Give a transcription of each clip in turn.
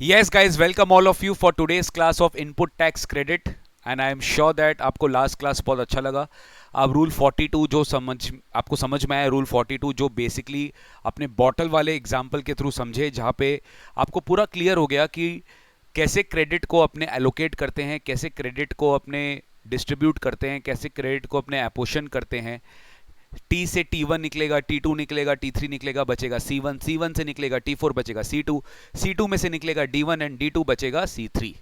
Yes guys, welcome all of you for today's class of input tax credit and I am sure that आपको last class बहुत अच्छा लगा। अब rule 42 जो आपको समझ में आया, रूल 42 जो बेसिकली अपने बॉटल वाले एग्जाम्पल के थ्रू समझे, जहाँ पे आपको पूरा क्लियर हो गया कि कैसे क्रेडिट को अपने एलोकेट करते हैं, कैसे क्रेडिट को अपने डिस्ट्रीब्यूट करते हैं, कैसे क्रेडिट को अपने एपोशन करते हैं। टी से T1 निकलेगा, T2 निकलेगा, T3 निकलेगा, बचेगा C1, C1 से निकलेगा T4, बचेगा C2, C2 में से निकलेगा D1 एंड D2, बचेगा C3।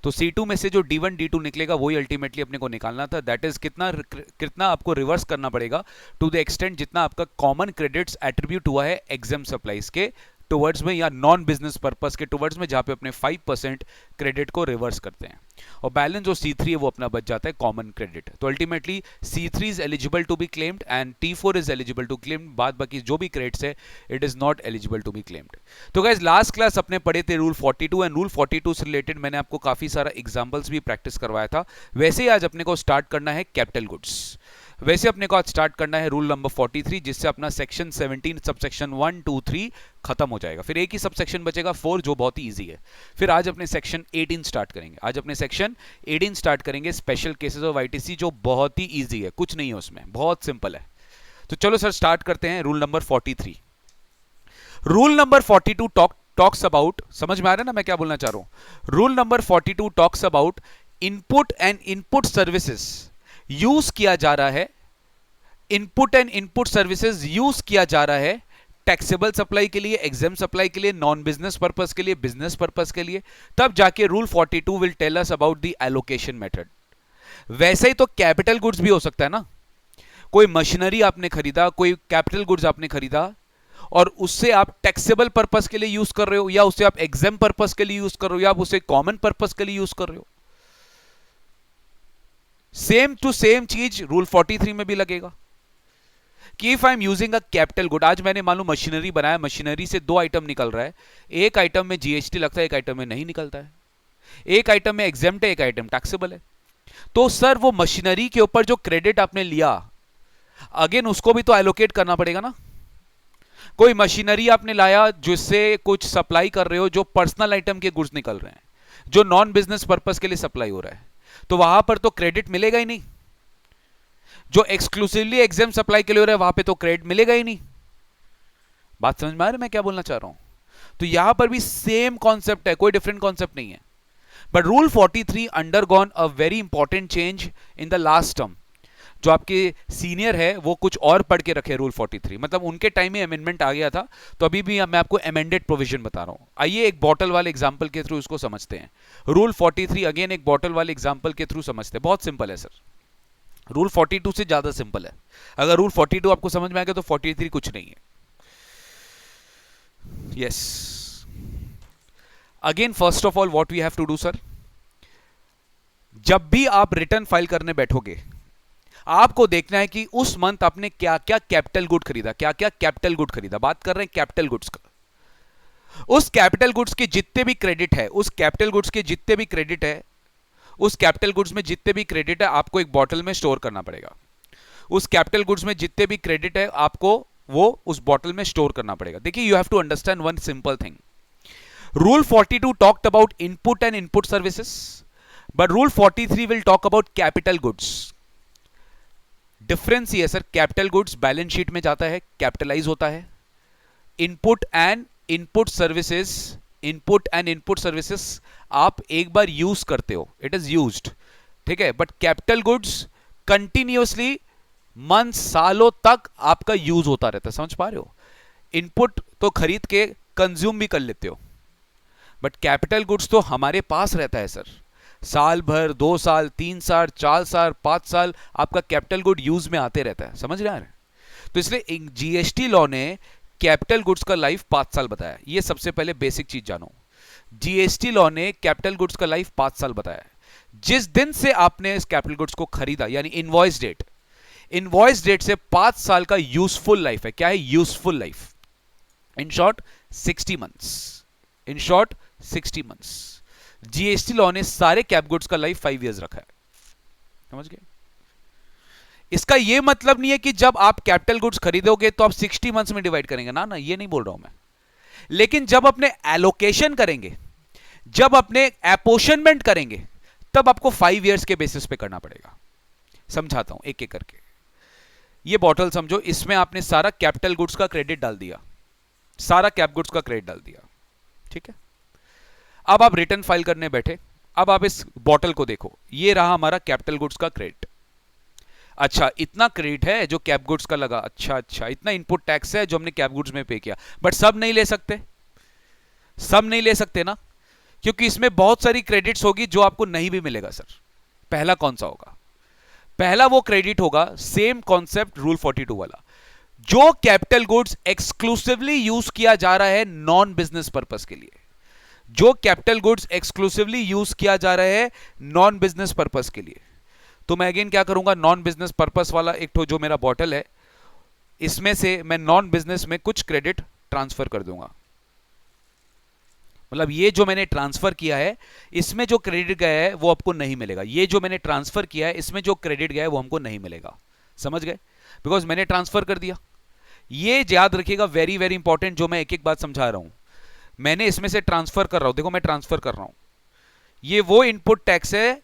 तो C2 में से जो D1 D2 निकलेगा वही अल्टीमेटली अपने को निकालना था। दैट इज कितना कितना आपको रिवर्स करना पड़ेगा टू द एक्सटेंट जितना आपका कॉमन क्रेडिट्स एट्रीब्यूट हुआ है एग्जाम सप्लाईज के टुवर्ड्स में या नॉन बिजनेस पर्पस के टुवर्ड्स में, जहां पे अपने 5% क्रेडिट को रिवर्स करते हैं और बैलेंस जो C3 है वो अपना बच जाता है कॉमन क्रेडिट। तो ultimately C3 is eligible to be claimed and T4 is eligible to claimed, बाद बाकी जो भी क्रेडिट्स है it is not eligible to be claimed. तो गाइस लास्ट क्लास अपने पढ़े थे रूल 42 एंड रूल 42 से रिलेटेड मैंने आपको काफी सारा एग्जांपल्स भी प्रैक्टिस करवाया था। वैसे ही आज अपने को स्टार्ट करना है कैपिटल गुड्स। वैसे अपने को आज स्टार्ट करना है रूल नंबर 43, जिससे अपना सेक्शन 17 सबसेक्शन 1 2 3 खत्म हो जाएगा। फिर एक ही सबसेक्शन बचेगा 4 जो बहुत ही इजी है। फिर आज अपने सेक्शन 18 स्टार्ट करेंगे। आज अपने सेक्शन 18 स्टार्ट करेंगे स्पेशल केसेस ऑफ आईटीसी, जो बहुत ही इजी है, कुछ नहीं है उसमें, बहुत सिंपल है। तो चलो सर स्टार्ट करते हैं rule number 43। Rule number 42 talks about, समझ में आ रहा है ना मैं क्या बोलना चाह रहा हूं। Rule number 42 talks about input and input services use किया जा रहा है, input and input services use किया जा रहा है टैक्सेबल सप्लाई के लिए, एग्जाम सप्लाई के लिए, नॉन बिजनेस पर्पस के लिए, बिजनेस पर्पस के लिए, तब जाके rule 42 will tell us about the allocation method. वैसे ही तो कैपिटल गुड्स भी हो सकता है ना, कोई मशीनरी आपने खरीदा, कोई कैपिटल गुड्स आपने खरीदा और उससे आप टैक्सेबल पर्पस के लिए यूज कर रहे हो, या उसे आप एग्जाम पर्पस के लिए यूज कर रहे हो, या आप उसे कॉमन पर्पस के लिए यूज कर रहे हो। सेम टू सेम चीज रूल 43 में भी लगेगा कि if I am using a capital good, आज मैंने मालूम मशीनरी बनाया, मशीनरी से 2 आइटम निकल रहा है, एक आइटम में जीएसटी लगता है, एक आइटम में नहीं निकलता है, एक आइटम में एग्जेम्प्ट है, एक आइटम टैक्सेबल है। तो सर वो मशीनरी के ऊपर जो क्रेडिट आपने लिया, अगेन उसको भी तो एलोकेट करना पड़ेगा ना। कोई मशीनरी आपने लाया जिससे कुछ सप्लाई कर रहे हो, जो पर्सनल आइटम के गुड्स निकल रहे हैं, जो नॉन बिजनेस पर्पस के लिए सप्लाई हो रहा है, तो वहां पर तो क्रेडिट मिलेगा ही नहीं। जो एक्सक्लूसिवली एग्जाम सप्लाई के लिए हो रहा है वहां पे तो क्रेडिट मिलेगा ही नहीं। बात समझ में आ रही है मैं क्या बोलना चाह रहा हूं। तो यहां पर भी सेम कॉन्सेप्ट है, कोई डिफरेंट कॉन्सेप्ट नहीं है। But rule 43 undergone a very important change in the last term. जो आपके सीनियर है वो कुछ और पढ़ के रखे रूल 43, मतलब उनके टाइम में अमेंडमेंट आ गया था, तो अभी भी मैं आपको अमेंडेड प्रोविजन बता रहा हूं। आइए एक बॉटल वाले एग्जांपल के थ्रू उसको समझते हैं। रूल 43 अगेन एक बॉटल वाले एग्जांपल के थ्रू समझते हैं। बहुत सिंपल है सर, रूल 42 से ज्यादा सिंपल है। अगर रूल 42 आपको समझ में आ गया तो 43 कुछ नहीं है। Yes, again first of all what we have to do sir, जब भी आप रिटर्न फाइल करने बैठोगे आपको देखना है कि उस मंथ आपने क्या क्या कैपिटल गुड खरीदा, क्या क्या कैपिटल गुड खरीदा। बात कर रहे हैं कैपिटल गुड्स का। उस कैपिटल गुड्स के जितने भी क्रेडिट है, उस कैपिटल गुड्स के जितने भी क्रेडिट है, उस कैपिटल गुड्स में जितने भी क्रेडिट है आपको एक बॉटल में स्टोर करना पड़ेगा। उस कैपिटल गुड्स में जितने भी क्रेडिट है आपको वो उस बॉटल में स्टोर करना पड़ेगा। देखिए you have to understand one simple thing. Rule 42 talked about input and input services, but rule 43 will talk about capital goods. Difference ये है sir, capital goods balance sheet में जाता है, कैपिटलाइज होता है। Input and input services, input and input services आप एक बार use करते हो, इट इज यूज्ड, ठीक है। But capital goods continuously month सालों तक आपका यूज होता रहता है। समझ पा रहे हो? इनपुट तो खरीद के कंज्यूम भी कर लेते हो, बट कैपिटल गुड्स तो हमारे पास रहता है सर, साल भर, 2 साल, 3 साल, 4 साल, 5 साल आपका कैपिटल गुड यूज में आते रहता है। समझ रहे हैं? तो इसलिए जीएसटी लॉ ने कैपिटल गुड्स का लाइफ 5 साल बताया। ये सबसे पहले बेसिक चीज जानो, जीएसटी लॉ ने कैपिटल गुड्स का लाइफ 5 साल बताया। जिस दिन से आपने इस कैपिटल गुड्स को खरीदा, यानी इनवॉइस डेट, इनवॉइस डेट से 5 साल का यूजफुल लाइफ है। क्या है useful life? In short 60 months, in short 60 months. GST law ने सारे कैप गुड्स का लाइफ 5 इयर्स रखा है। समझ गए? इसका यह मतलब नहीं है कि जब आप कैपिटल गुड्स खरीदोगे तो आप 60 मंथ्स में डिवाइड करेंगे, ना ना, ये नहीं बोल रहा हूं मैं। लेकिन जब अपने एलोकेशन करेंगे, जब अपने अपोर्शनमेंट करेंगे तब आपको 5 इयर्स के बेसिस पे करना पड़ेगा। समझाता हूं एक एक करके। ये बॉटल समझो, इसमें आपने सारा कैपिटल गुड्स का क्रेडिट डाल दिया, सारा कैप गुड्स का क्रेडिट डाल दिया, ठीक है। अब आप रिटर्न फाइल करने बैठे, अब आप इस बॉटल को देखो, ये रहा हमारा कैपिटल गुड्स का क्रेडिट। अच्छा, इतना क्रेडिट है जो कैप गुड्स का लगा, अच्छा अच्छा, इतना इनपुट टैक्स है जो हमने कैप गुड्स में पे किया, बट सब नहीं ले सकते, सब नहीं ले सकते ना, क्योंकि इसमें बहुत सारी क्रेडिट्स होगी जो आपको नहीं भी मिलेगा सर। पहला कौन सा होगा? पहला वो क्रेडिट होगा, सेम कॉन्सेप्ट रूल 42 वाला, जो कैपिटल गुड्स एक्सक्लूसिवली यूज किया जा रहा है नॉन बिजनेस पर्पस के लिए, जो कैपिटल गुड्स एक्सक्लूसिवली यूज किया जा रहा है नॉन बिजनेस पर्पस के लिए। तो मैं अगेन क्या करूंगा, नॉन बिजनेस पर्पस वाला एक तो जो मेरा बॉटल है, इसमें से मैं नॉन बिजनेस में कुछ क्रेडिट ट्रांसफर कर दूंगा। मतलब ये जो मैंने ट्रांसफर किया है, इसमें जो क्रेडिट गया है वो आपको नहीं मिलेगा। ये जो मैंने ट्रांसफर किया है, इसमें जो क्रेडिट गया है वो हमको नहीं मिलेगा। समझ गए? बिकॉज मैंने ट्रांसफर कर दिया। ये याद रखिएगा, वेरी वेरी इंपॉर्टेंट, जो मैं एक एक बात समझा रहा हूं। मैंने इसमें से ट्रांसफर कर रहा हूं, देखो मैं ट्रांसफर कर रहा हूं, ये वो इनपुट टैक्स है,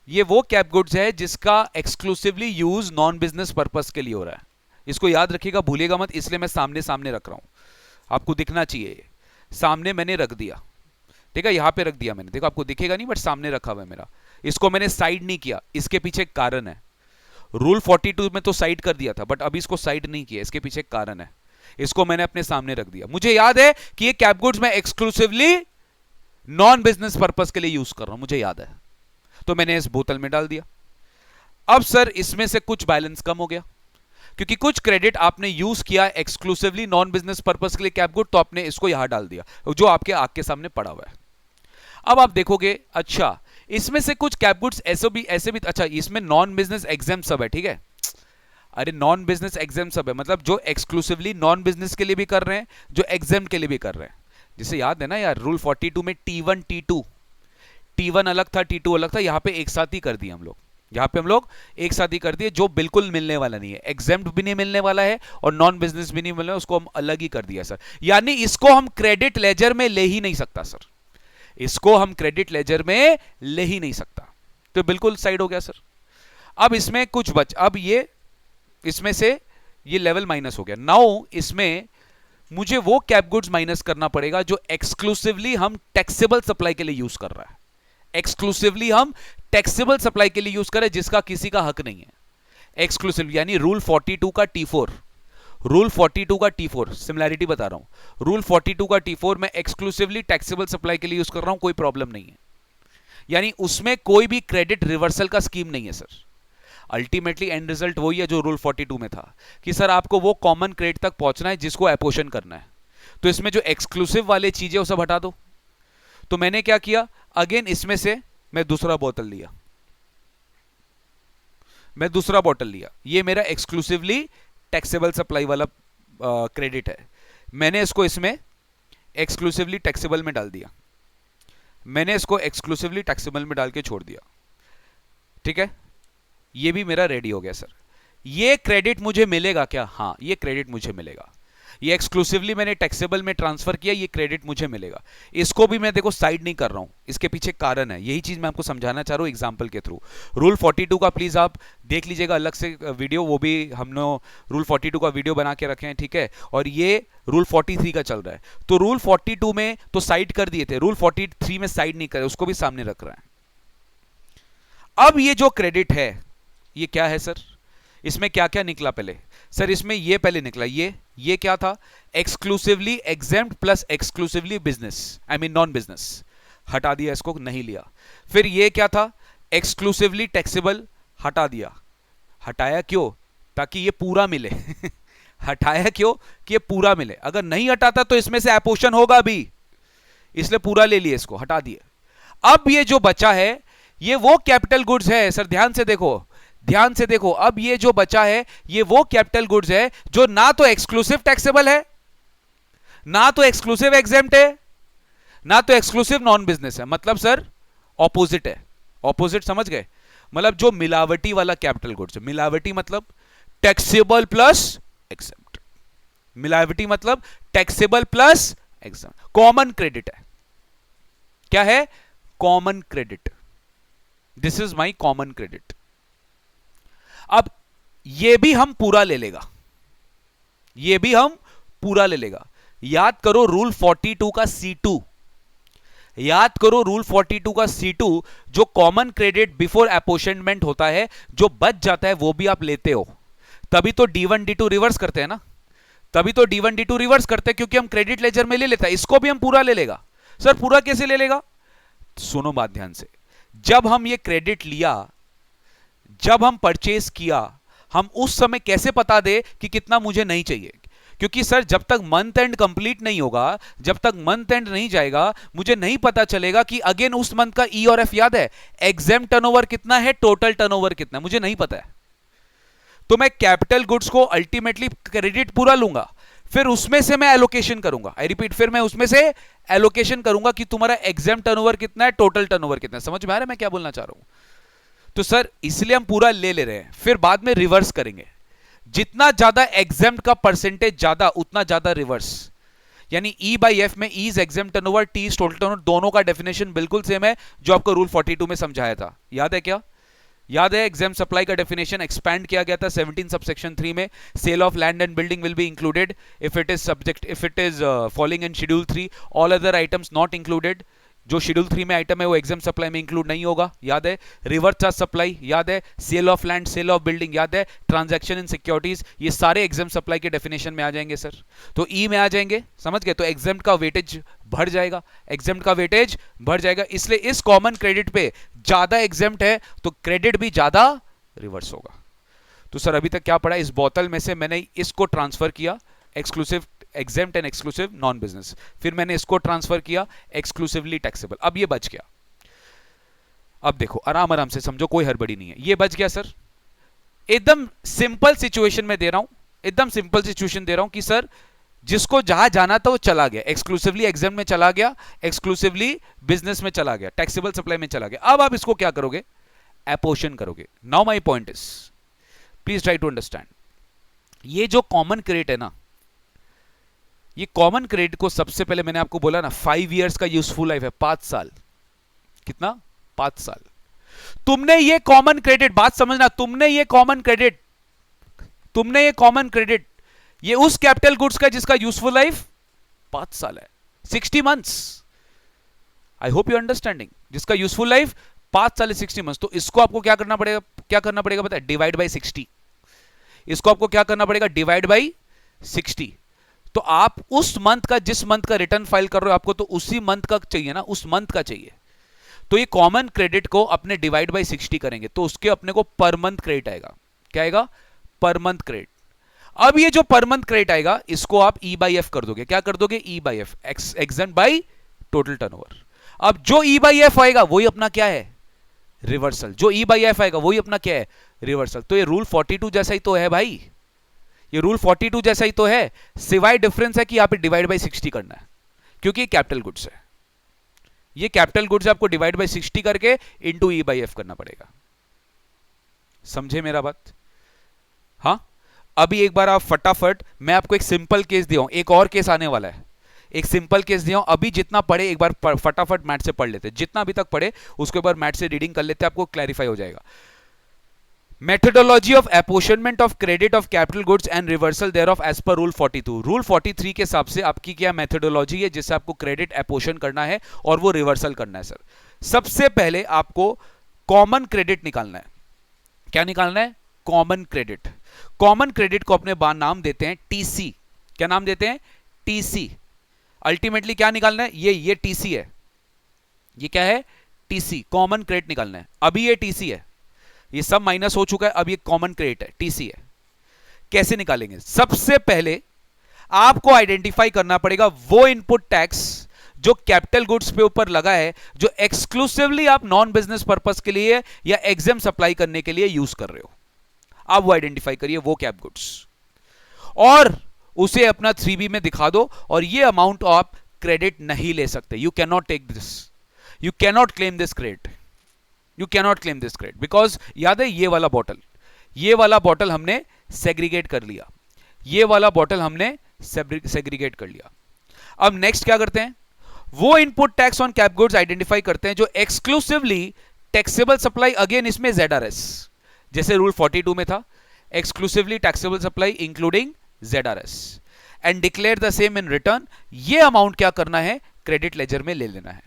ये वो कैप गुड्स है जिसका exclusively use non business purpose के लिए हो रहा है। इसको याद रखिएगा, भूलिएगा मत, इसलिए मैं सामने सामने रख रहा हूं, आपको दिखना चाहिए। सामने मैंने रख दिया, ठीक है, यहां पे रख दिया मैंने, देखो आपको दिखेगा नहीं बट सामने रखा हुआ है मेरा। इसको मैंने साइड नहीं किया, इसके पीछे एक कारण है। रूल 42 में तो साइड कर दिया था, बट अभी इसको साइड नहीं किया, इसके पीछे एक कारण है। इसको मैंने अपने सामने रख दिया। मुझे याद है कि ये कैप गुड्स मैं एक्सक्लूसिवली नॉन बिजनेस पर्पस के लिए यूज कर रहा हूं, मुझे याद है, तो मैंने इस बोतल में डाल दिया। अब सर इसमें से कुछ बैलेंस कम हो गया, क्योंकि कुछ क्रेडिट आपने यूज किया एक्सक्लूसिवली नॉन बिजनेस पर्पस के लिए कैप गुड, तो आपने इसको यहां डाल दिया, जो आपके आंख के सामने पड़ा हुआ है। अब आप देखोगे, अच्छा इसमें से कुछ कैप गुड्स ऐसे भी अच्छा, इसमें नॉन बिजनेस एग्जाम सब है, ठीक है। अरे नॉन बिजनेस एग्जाम सब है, मतलब जो एक्सक्लूसिवली नॉन बिजनेस के लिए भी कर रहे हैं, जो एग्जाम के लिए भी कर रहे हैं। जिसे याद है ना यार, रूल 42 में T1 T2, T1 अलग था, T2 अलग था, यहां पे एक साथ ही कर दिए हम लोग, यहां पे हम लोग एक साथ ही कर दिए, जो बिल्कुल मिलने वाला नहीं है, एग्जेम्प्ट भी नहीं मिलने वाला है और नॉन बिजनेस भी नहीं मिलने, उसको हम अलग ही कर दिया सर। यानी इसको हम क्रेडिट लेजर में ले ही नहीं सकता सर, इसको हम क्रेडिट लेजर में ले ही नहीं सकता, तो बिल्कुल साइड हो गया सर। अब इसमें कुछ अब ये इसमें से ये लेवल माइनस हो गया। नाउ इसमें मुझे वो कैप गुड्स माइनस करना पड़ेगा जो एक्सक्लूसिवली हम टैक्सेबल सप्लाई के लिए यूज कर रहा है, एक्सक्लूसिवली हम टैक्सेबल सप्लाई के लिए यूज करें, जिसका किसी का हक नहीं है। एक्सक्लूसिव यानी रूल 42 का T4, रूल 42 का T4 सिमिलैरिटी बता रहा हूं, रूल 42 का T4 मैं एक्सक्लूसिवली टैक्सेबल सप्लाई के लिए यूज कर रहा हूं, कोई प्रॉब्लम नहीं है। यानी उसमें कोई भी क्रेडिट रिवर्सल का स्कीम नहीं है सर। अल्टीमेटली एंड रिजल्ट वही है जो रूल 42 में था, कि सर आपको वो कॉमन क्रेडिट तक पहुंचना है जिसको अपोर्शन करना है। तो इसमें जो एक्सक्लूसिव वाले चीजें वो सब हटा दो। तो मैंने क्या किया, अगेन इसमें से मैं दूसरा बोतल लिया, मैं दूसरा बोतल लिया, ये मेरा एक्सक्लूसिवली टैक्सेबल सप्लाई वाला क्रेडिट है, मैंने इसको इसमें एक्सक्लूसिवली टैक्सेबल में डाल दिया, मैंने इसको एक्सक्लूसिवली टैक्सेबल में डाल के छोड़ दिया, ठीक है। ये भी मेरा रेडी हो गया सर। ये क्रेडिट मुझे मिलेगा क्या? हाँ, ये क्रेडिट मुझे मिलेगा, ये एक्सक्लूसिवली मैंने टैक्सेबल में ट्रांसफर किया, ये क्रेडिट मुझे मिलेगा। इसको भी मैं देखो साइड नहीं कर रहा हूं, इसके पीछे कारण है, यही चीज मैं आपको समझाना चाह रहा हूं एग्जांपल के थ्रू। रूल 42 का प्लीज आप देख लीजिएगा अलग से वीडियो, वो भी हमने रूल 42 का वीडियो बना के रखे हैं, ठीक है। और ये रूल 43 का चल रहा है, तो रूल 42 में तो साइड कर दिए थे, रूल 43 में साइड नहीं करे, उसको भी सामने रख रहा है। अब ये जो क्रेडिट है ये क्या है सर, इसमें क्या क्या निकला पहले सर, इसमें ये पहले निकला, ये क्या था, exclusively exempt plus exclusively business, I mean non business, हटा दिया, इसको नहीं लिया। फिर ये क्या था, एक्सक्लूसिवली टैक्सेबल, हटा दिया। हटाया क्यों? ताकि ये पूरा मिले हटाया क्यों? कि ये पूरा मिले, अगर नहीं हटाता तो इसमें से अपोर्शन होगा भी, इसलिए पूरा ले लिया, इसको हटा दिया। अब ये जो बचा है ये वो कैपिटल गुड्स है सर, ध्यान से देखो, ध्यान से देखो, अब ये जो बचा है ये वो कैपिटल गुड्स है जो ना तो एक्सक्लूसिव टैक्सेबल है, ना तो एक्सक्लूसिव एग्जेम्प्ट है, ना तो एक्सक्लूसिव नॉन बिजनेस है। मतलब सर ऑपोजिट है, ऑपोजिट समझ गए? मतलब जो मिलावटी वाला कैपिटल गुड्स है, मिलावटी मतलब टैक्सेबल प्लस एग्जेम्प्ट, मिलावटी मतलब taxable plus exempt, common credit है, क्या है? Common credit. This is my common credit. अब ये भी हम पूरा ले लेगा, ये भी हम पूरा ले लेगा। याद करो रूल 42 का C2, याद करो रूल 42 का C2, जो कॉमन क्रेडिट बिफोर अपोर्शनमेंट होता है, जो बच जाता है वो भी आप लेते हो, तभी तो D1 D2 रिवर्स करते हैं ना, तभी तो D1 D2 रिवर्स करते हैं, क्योंकि हम क्रेडिट लेजर में ले लेता है। इसको भी हम पूरा ले लेगा। सर पूरा कैसे ले लेगा? सुनो बात ध्यान से, जब हम ये क्रेडिट लिया, जब हम परचेज किया, हम उस समय कैसे पता दे कि कितना मुझे नहीं चाहिए? क्योंकि सर जब तक मंथ एंड कंप्लीट नहीं होगा, जब तक मंथ एंड नहीं जाएगा, मुझे नहीं पता चलेगा कि अगेन उस मंथ का ई और एफ याद है, एग्जाम टर्नओवर कितना है, टोटल टर्नओवर कितना है, मुझे नहीं पता है। तो मैं कैपिटल गुड्स को अल्टीमेटली क्रेडिट पूरा लूंगा, फिर उसमें से मैं एलोकेशन करूंगा। आई रिपीट, फिर मैं उसमें से एलोकेशन करूंगा कि तुम्हारा एग्जाम टर्नओवर कितना है, टोटल टर्नओवर कितना है। समझ में आ रहा है मैं क्या बोलना चाह रहा हूं? तो सर इसलिए हम पूरा ले ले रहे हैं, फिर बाद में रिवर्स करेंगे। जितना ज्यादा एग्जाम्प्ट का परसेंटेज ज्यादा, उतना ज्यादा रिवर्स। यानी E बाई एफ में E is exempt turnover, T is total turnover, दोनों का डेफिनेशन बिल्कुल सेम है जो आपको रूल 42 में समझाया था। याद है क्या? याद है एग्जाम सप्लाई का डेफिनेशन एक्सपैंड किया गया था 17 सबसेक्शन 3 में। Sale of land and building will be included if it is subject, if it is following in schedule 3, all other items not included. जो शेड्यूल 3 में आइटम है वो एग्जाम सप्लाई में इंक्लूड नहीं होगा। याद है रिवर्स चार्ज सप्लाई, याद है sale of land, sale of building, याद है ट्रांजैक्शन इन सिक्योरिटीज, ये सारे एग्जाम सप्लाई के डेफिनेशन में आ जाएंगे सर। तो ई में आ जाएंगे, समझ गए? तो एग्जाम का वेटेज बढ़ जाएगा, एग्जाम का वेटेज बढ़ जाएगा। इसलिए इस कॉमन क्रेडिट पे ज्यादा एग्जाम है तो क्रेडिट भी ज्यादा रिवर्स होगा। तो सर अभी तक क्या पढ़ा? इस बोतल में से मैंने इसको ट्रांसफर किया exclusive exempt and exclusive non business, फिर मैंने इसको ट्रांसफर किया एक्सक्लूसिवली टैक्सेबल। अब ये बच गया। अब देखो आराम आराम से समझो, कोई हड़बड़ी नहीं है। ये बच गया सर, एकदम सिंपल सिचुएशन में दे रहा हूं, एकदम सिंपल सिचुएशन दे रहा हूं कि सर जिसको जहां जाना था वो चला गया, एक्सक्लूसिवली एग्जाम में चला गया, एक्सक्लूसिवली बिजनेस में चला गया, टैक्सेबल सप्लाई में चला गया। अब आप इसको क्या करोगे? अपोर्शन करोगे। Now my point is, please try to understand, ये जो कॉमन क्रेडिट है ना, ये कॉमन क्रेडिट को सबसे पहले मैंने आपको बोला ना 5 इयर्स का यूजफुल लाइफ है, 5 साल। कितना? 5 साल। तुमने ये कॉमन क्रेडिट, बात समझना, तुमने ये कॉमन क्रेडिट, तुमने ये कॉमन क्रेडिट, ये उस कैपिटल गुड्स का जिसका यूजफुल लाइफ 5 साल है, 60 months. I hope you understanding, जिसका यूजफुल लाइफ 5 साल है, 60 मंथ्स। तो इसको आपको क्या करना पड़ेगा? क्या करना पड़ेगा पता है? Divide by 60। इसको आपको क्या करना पड़ेगा? Divide by 60। तो आप उस मंथ का, जिस मंथ का रिटर्न फाइल कर रहे हो, आपको तो उसी मंथ का चाहिए ना, उस मंथ का चाहिए। तो ये कॉमन क्रेडिट को अपने डिवाइड बाई 60 करेंगे तो उसके अपने को पर मंथ क्रेडिट आएगा। क्या आएगा? Per month credit. अब ये जो पर मंथ क्रेडिट आएगा, इसको आप ई बाई एफ कर दोगे। क्या कर दोगे? E by F, exempt by total turnover. अब जो ई बाई एफ आएगा वही अपना क्या है? रिवर्सल। जो ई बाई एफ आएगा वही अपना क्या है? रिवर्सल। तो ये रूल 42 जैसा ही तो है भाई, ये रूल 42 जैसा ही तो है, सिवाय डिफरेंस है कि यहां पे डिवाइड बाई 60 करना है, क्योंकि ये कैपिटल गुड्स है। ये कैपिटल गुड्स आपको डिवाइड बाई 60 करके इनटू ई बाई एफ करना पड़ेगा। समझे मेरा बात? हाँ, अभी एक बार आप फटाफट, मैं आपको एक सिंपल केस दिया हूं, एक और केस आने वाला है, एक सिंपल केस दिया हूं। अभी जितना पढ़े एक बार फटाफट मैथ से पढ़ लेते, जितना अभी तक पढ़े उसके ऊपर मैथ से रीडिंग कर लेते, आपको क्लैरिफाई हो जाएगा। Methodology of apportionment of credit of capital goods and reversal thereof as per rule 42। Rule 43 के हिसाब से आपकी क्या मेथोडोलॉजी है जिससे आपको क्रेडिट अपोर्शन करना है और वो रिवर्सल करना है। सर सबसे पहले आपको कॉमन क्रेडिट निकालना है। क्या निकालना है? Common credit. कॉमन क्रेडिट को अपने नाम देते हैं टीसी। क्या नाम देते हैं? टीसी। अल्टीमेटली क्या निकालना है? ये टीसी है। ये क्या है? टीसी। कॉमन क्रेडिट निकालना है। अभी ये टीसी है, ये सब माइनस हो चुका है, अब ये कॉमन क्रेडिट है, टीसी है। कैसे निकालेंगे? सबसे पहले आपको आइडेंटिफाई करना पड़ेगा वो इनपुट टैक्स जो कैपिटल गुड्स पे ऊपर लगा है, जो एक्सक्लूसिवली आप नॉन बिजनेस पर्पस के लिए या एग्जाम सप्लाई करने के लिए यूज कर रहे हो। आप वो आइडेंटिफाई करिए, वो कैप गुड्स, और उसे अपना 3B में दिखा दो। और ये अमाउंट आप क्रेडिट नहीं ले सकते। You can not take this, you can not claim this credit, you can not claim this credit, because याद है ये वाला बॉटल, ये वाला बॉटल हमने सेग्रीगेट कर लिया, ये वाला बॉटल हमने सेग्रीगेट कर लिया। अब नेक्स्ट क्या करते हैं? वो input tax on cap goods identify करते हैं जो एक्सक्लूसिवली टैक्सेबल सप्लाई, अगेन इसमें ZRS, जैसे रूल 42 में था, exclusively taxable supply including ZRS, and declare the same in return. ये अमाउंट क्या करना है, क्रेडिट लेजर में ले लेना है।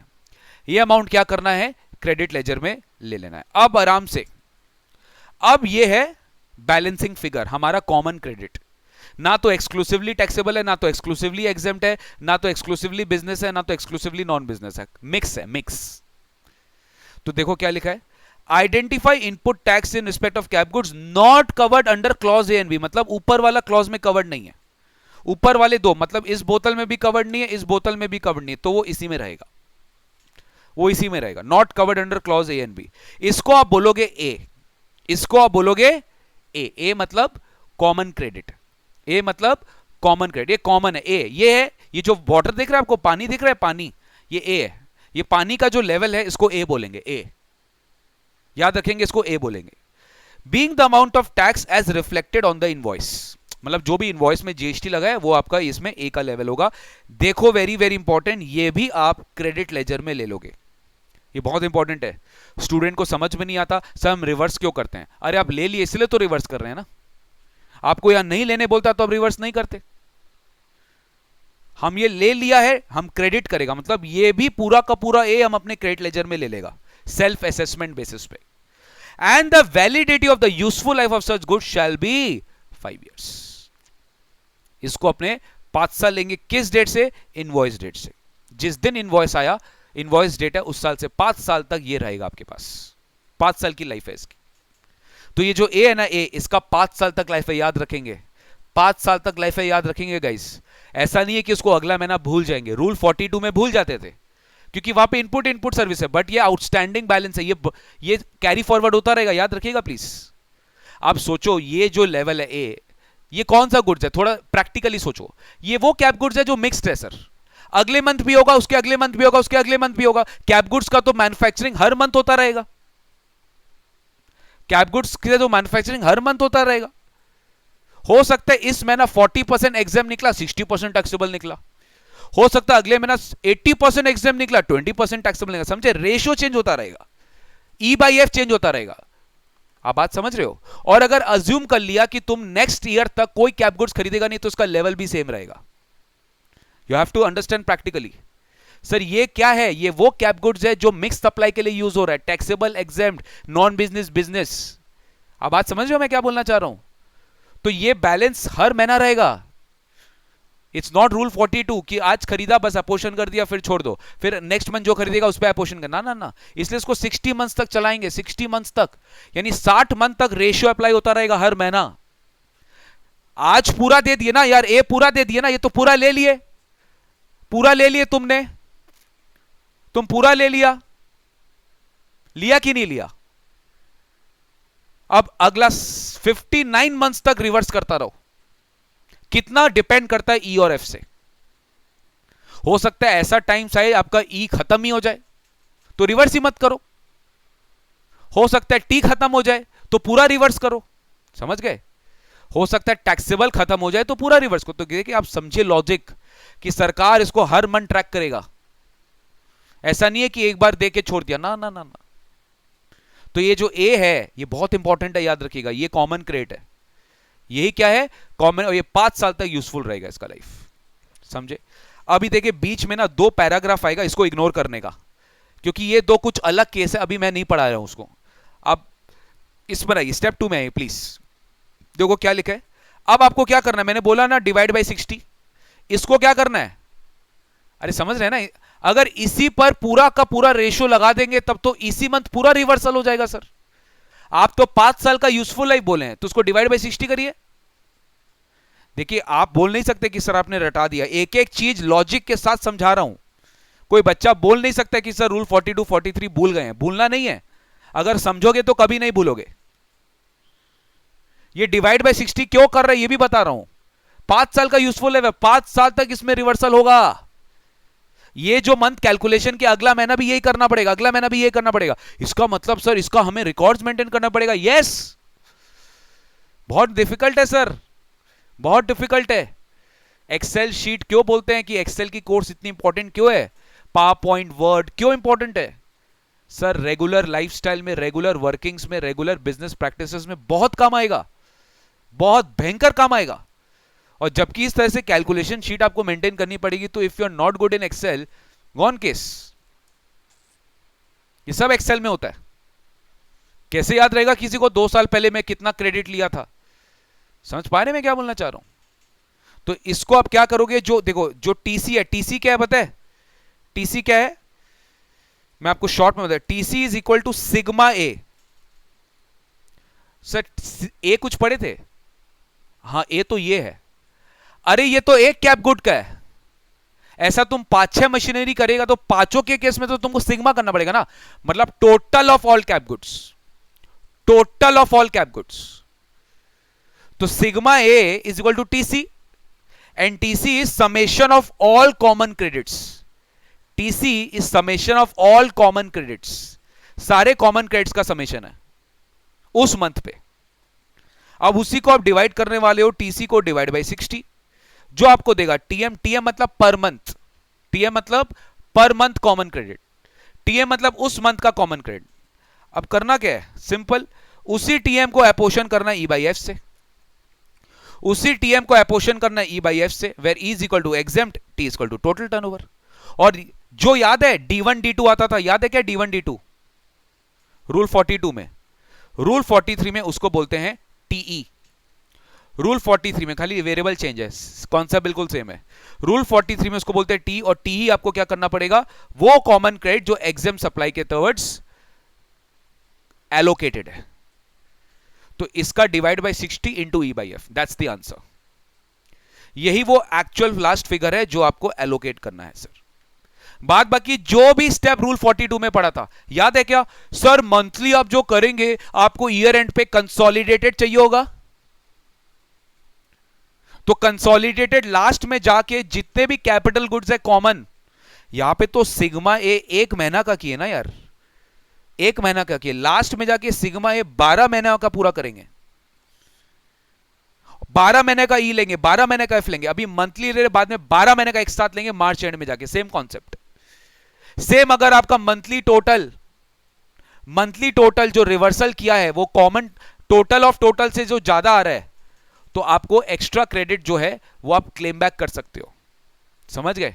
ये अमाउंट क्या करना है, क्रेडिट लेजर में ले लेना है। अब आराम से, अब ये है बैलेंसिंग फिगर, हमारा कॉमन क्रेडिट। ना तो एक्सक्लूसिवली टैक्सेबल है, ना तो एक्सक्लूसिवली एग्जेम्प्ट है, ना तो एक्सक्लूसिवली बिजनेस है, ना तो एक्सक्लूसिवली नॉन बिजनेस है, मिक्स है, मिक्स। तो देखो क्या लिखा है, identify input tax in respect of cap goods not covered under clause A and B, मतलब ऊपर वाला क्लॉज में कवर्ड नहीं है, ऊपर वाले दो, मतलब इस बोतल में भी कवर्ड नहीं है, इस बोतल में भी कवर्ड नहीं है, तो वो इसी में रहेगा, वो इसी में रहेगा, not covered under clause A and B. इसको आप बोलोगे ए, इसको आप बोलोगे ए। ए मतलब कॉमन क्रेडिट, ए मतलब कॉमन क्रेडिट, ये कॉमन है, ए ये है, ये जो वाटर दिख रहा है आपको, पानी दिख रहा है, पानी, ये ए है, ये पानी का जो लेवल है इसको ए बोलेंगे, ए, याद रखेंगे, इसको ए बोलेंगे। Being the amount of tax as reflected on the invoice, मतलब जो भी इनवॉइस में जीएसटी लगा है वो आपका इसमें ए का लेवल होगा। देखो वेरी वेरी इंपॉर्टेंट, ये भी आप क्रेडिट लेजर में ले लोगे, ये बहुत इंपॉर्टेंट है। स्टूडेंट को समझ में नहीं आता सर हम रिवर्स क्यों करते हैं, अरे आप ले लिए इसलिए तो रिवर्स कर रहे हैं ना, आपको यहां नहीं लेने बोलता तो आप रिवर्स नहीं करते। हम ये ले लिया है, हम क्रेडिट करेगा, मतलब ये भी पूरा का पूरा ए हम अपने क्रेडिट लेजर में ले लेगा, सेल्फ असेसमेंट बेसिस पे। And the validity of the useful life of such good shell be 5 years। इसको अपने 5 साल लेंगे, किस डेट से, इनवॉइस डेट से, जिस दिन इनवॉइस आया, इनवॉइस डेट है उस साल से 5 साल तक ये रहेगा आपके पास, 5 साल की लाइफ है इसकी। तो ये जो ए है ना, ए, इसका 5 साल तक लाइफ है, याद रखेंगे, 5 साल तक लाइफ है, याद रखेंगे गाइस। ऐसा नहीं है कि उसको अगला महीना भूल जाएंगे, रूल 42 में भूल जाते थे क्योंकि वहां पे इनपुट इनपुट सर्विस है, बट ये आउटस्टैंडिंग बैलेंस है, ये कैरी फॉरवर्ड होता रहेगा, याद रखिएगा प्लीज। आप सोचो ये जो लेवल है ए, ये कौन सा गुड्स है, थोड़ा प्रैक्टिकली सोचो, ये वो कैप गुड्स है जो मिक्स्ड है सर, अगले मंथ भी होगा, उसके अगले मंथ भी होगा, उसके अगले मंथ भी होगा। कैप गुड्स का तो मैन्युफैक्चरिंग हर मंथ होता रहेगा, कैप गुड्स का तो मैन्युफैक्चरिंग हर मंथ होता रहेगा। हो सकता है इस महीना 40% एग्जाम निकला, 60% टैक्सेबल निकला, हो सकता है अगले महीना 80% एग्जाम निकला, 20% टैक्सेबल निकला, समझे, रेशियो चेंज होता रहेगा, E/F चेंज होता रहेगा, आप बात समझ रहे हो। और अगर अज्यूम कर लिया कि तुम नेक्स्ट ईयर तक कोई कैप गुड्स खरीदेगा नहीं तो उसका लेवल भी सेम रहेगा, you have to understand practically. Sir ये क्या है, ये वो कैप गुड्स है जो मिक्स सप्लाई के लिए यूज हो रहा है, taxable, exempt, non business, business, आप बात समझ रहे हो मैं क्या बोलना चाह रहा हूं। तो ये बैलेंस हर महीना रहेगा, इट्स नॉट रूल 42 कि आज खरीदा बस अपोर्शन कर दिया फिर छोड़ दो, फिर नेक्स्ट मंथ जो खरीदेगा उस पर अपोर्शन करना, ना ना, इसलिए इसको 60 मंथ्स तक चलाएंगे, 60 मंथ्स तक, यानी 60 मंथ तक रेशियो अप्लाई होता रहेगा हर महीना। आज पूरा दे दिए ना यार, ए पूरा दे दिए ना, ये तो पूरा ले लिए, पूरा ले लिए तुमने, तुम पूरा ले लिया, लिया कि नहीं लिया। अब अगला 59 मंथ्स तक रिवर्स करता रहो, कितना डिपेंड करता है ई और एफ से। हो सकता है ऐसा टाइम आए आपका ई खत्म ही हो जाए तो रिवर्स ही मत करो, हो सकता है टी खत्म हो जाए तो पूरा रिवर्स करो, समझ गए, हो सकता है टैक्सेबल खत्म हो जाए तो पूरा रिवर्स करो। तो देखिए आप समझिए लॉजिक कि सरकार इसको हर मंथ ट्रैक करेगा, ऐसा नहीं है कि एक बार दे के छोड़ दिया, ना ना ना ना। तो ये जो ए है ये बहुत इंपॉर्टेंट है, याद रखिएगा, ये कॉमन क्रेडिट है, यही क्या है, कॉमन, और ये 5 साल तक यूजफुल रहेगा इसका लाइफ, समझे। अभी देखिए बीच में ना 2 पैराग्राफ आएगा, इसको इग्नोर करने का क्योंकि ये 2 कुछ अलग केस है, अभी मैं नहीं पढ़ा रहा हूं उसको। अब इस पर आइए, स्टेप 2 में आइए प्लीज, देखो क्या लिखा है। अब आपको क्या करना है, मैंने बोला ना डिवाइड बाई 60, इसको क्या करना है, अरे समझ रहे हैं ना, अगर इसी पर पूरा का पूरा रेशियो लगा देंगे तब तो इसी मंथ पूरा रिवर्सल हो जाएगा सर। आप तो 5 साल का यूजफुल लाइफ बोले हैं तो उसको डिवाइड बाई 60 करिए। देखिए आप बोल नहीं सकते कि सर आपने रटा दिया, एक एक चीज लॉजिक के साथ समझा रहा हूं, कोई बच्चा बोल नहीं सकता कि सर रूल 42 43 भूल गए हैं, भूलना नहीं है, अगर समझोगे तो कभी नहीं भूलोगे। ये डिवाइड बाई 60 क्यों कर रहे हैं ये भी बता रहा हूं, 5 साल का यूजफुल लाइफ है, 5 साल तक इसमें रिवर्सल होगा। ये जो मंथ कैलकुलेशन के अगला महीना भी यही करना पड़ेगा, अगला महीना भी यही करना पड़ेगा, इसका मतलब सर इसका हमें रिकॉर्ड्स मेंटेन करना पड़ेगा, यस, बहुत डिफिकल्ट है सर, बहुत डिफिकल्ट है। एक्सेल शीट क्यों बोलते हैं कि एक्सेल की कोर्स इतनी इंपॉर्टेंट क्यों है, पावर पॉइंट, वर्ड क्यों इंपॉर्टेंट है सर? रेगुलर लाइफस्टाइल में, रेगुलर वर्किंग्स में, रेगुलर बिजनेस प्रैक्टिसेस में बहुत काम आएगा, बहुत भयंकर काम आएगा। और जबकि इस तरह से कैलकुलेशन शीट आपको मेंटेन करनी पड़ेगी, तो if you are not good in Excel, gone case. ये सब एक्सेल में होता है। कैसे याद रहेगा किसी को 2 साल पहले मैं कितना क्रेडिट लिया था? समझ पा रहे मैं क्या बोलना चाह रहा हूं? तो इसको आप क्या करोगे, जो देखो जो टीसी है, टीसी क्या है पता है? टीसी क्या है मैं आपको शॉर्ट में बता, TC is equal to sigma A. Sir ए कुछ पढ़े थे? हाँ ए तो ये है। अरे ये तो एक कैप गुड का है। ऐसा तुम 5-6 मशीनरी करेगा तो पांचों के केस में तो तुमको सिग्मा करना पड़ेगा ना, मतलब total of all cap goods, total of all cap goods. तो sigma A is equal to TC, and TC is summation of all common credits. TC is summation of all common credits, सारे common credits का summation है उस month पे। अब उसी को आप डिवाइड करने वाले हो, टीसी को डिवाइड बाई 60, जो आपको देगा टीएम। टीएम मतलब पर मंथ, टीएम मतलब per month common credit, TM मतलब उस मंथ का कॉमन क्रेडिट। अब करना क्या है, सिंपल, उसी टीएम को एपोर्शन करना ई बाई एफ से, उसी टीएम को एपोर्शन करना ई बाई एफ से, where E is equal to exempt, T is equal to total turnover. और जो याद है D1 D2 आता था, याद है क्या D1 D2 रूल 42 में? रूल 43 में उसको बोलते हैं टीई। रूल 43 में खाली वेरिएबल चेंज है, कॉन्सेप्ट बिल्कुल सेम है। रूल 43 में उसको बोलते हैं टी, और टी ही आपको क्या करना पड़ेगा, वो कॉमन क्रेडिट जो एग्जाम सप्लाई के टुवर्ड्स एलोकेटेड है। तो इसका divide by 60 into E by F, that's the answer. यही वो एक्चुअल लास्ट फिगर है जो आपको एलोकेट करना है सर। बाद बाकी जो भी स्टेप रूल 42 में पढ़ा था याद है क्या सर? मंथली आप जो करेंगे आपको ईयर एंड पे कंसोलिडेटेड चाहिए होगा, तो कंसोलिडेटेड लास्ट में जाके जितने भी कैपिटल गुड्स है कॉमन, यहां पे तो सिग्मा ए 1 महीना का किए ना यार, 1 महीना का किए, लास्ट में जाके सिग्मा ए 12 महीना का पूरा करेंगे, 12 महीने का ई लेंगे, 12 महीने का एफ लेंगे, अभी मंथली ले बाद में 12 महीने का एक साथ लेंगे मार्च एंड में जाके, सेम कॉन्सेप्ट। सेम अगर आपका मंथली टोटल जो रिवर्सल किया है वो कॉमन टोटल ऑफ टोटल से जो ज्यादा आ रहा है, तो आपको एक्स्ट्रा क्रेडिट जो है वो आप क्लेम बैक कर सकते हो, समझ गए?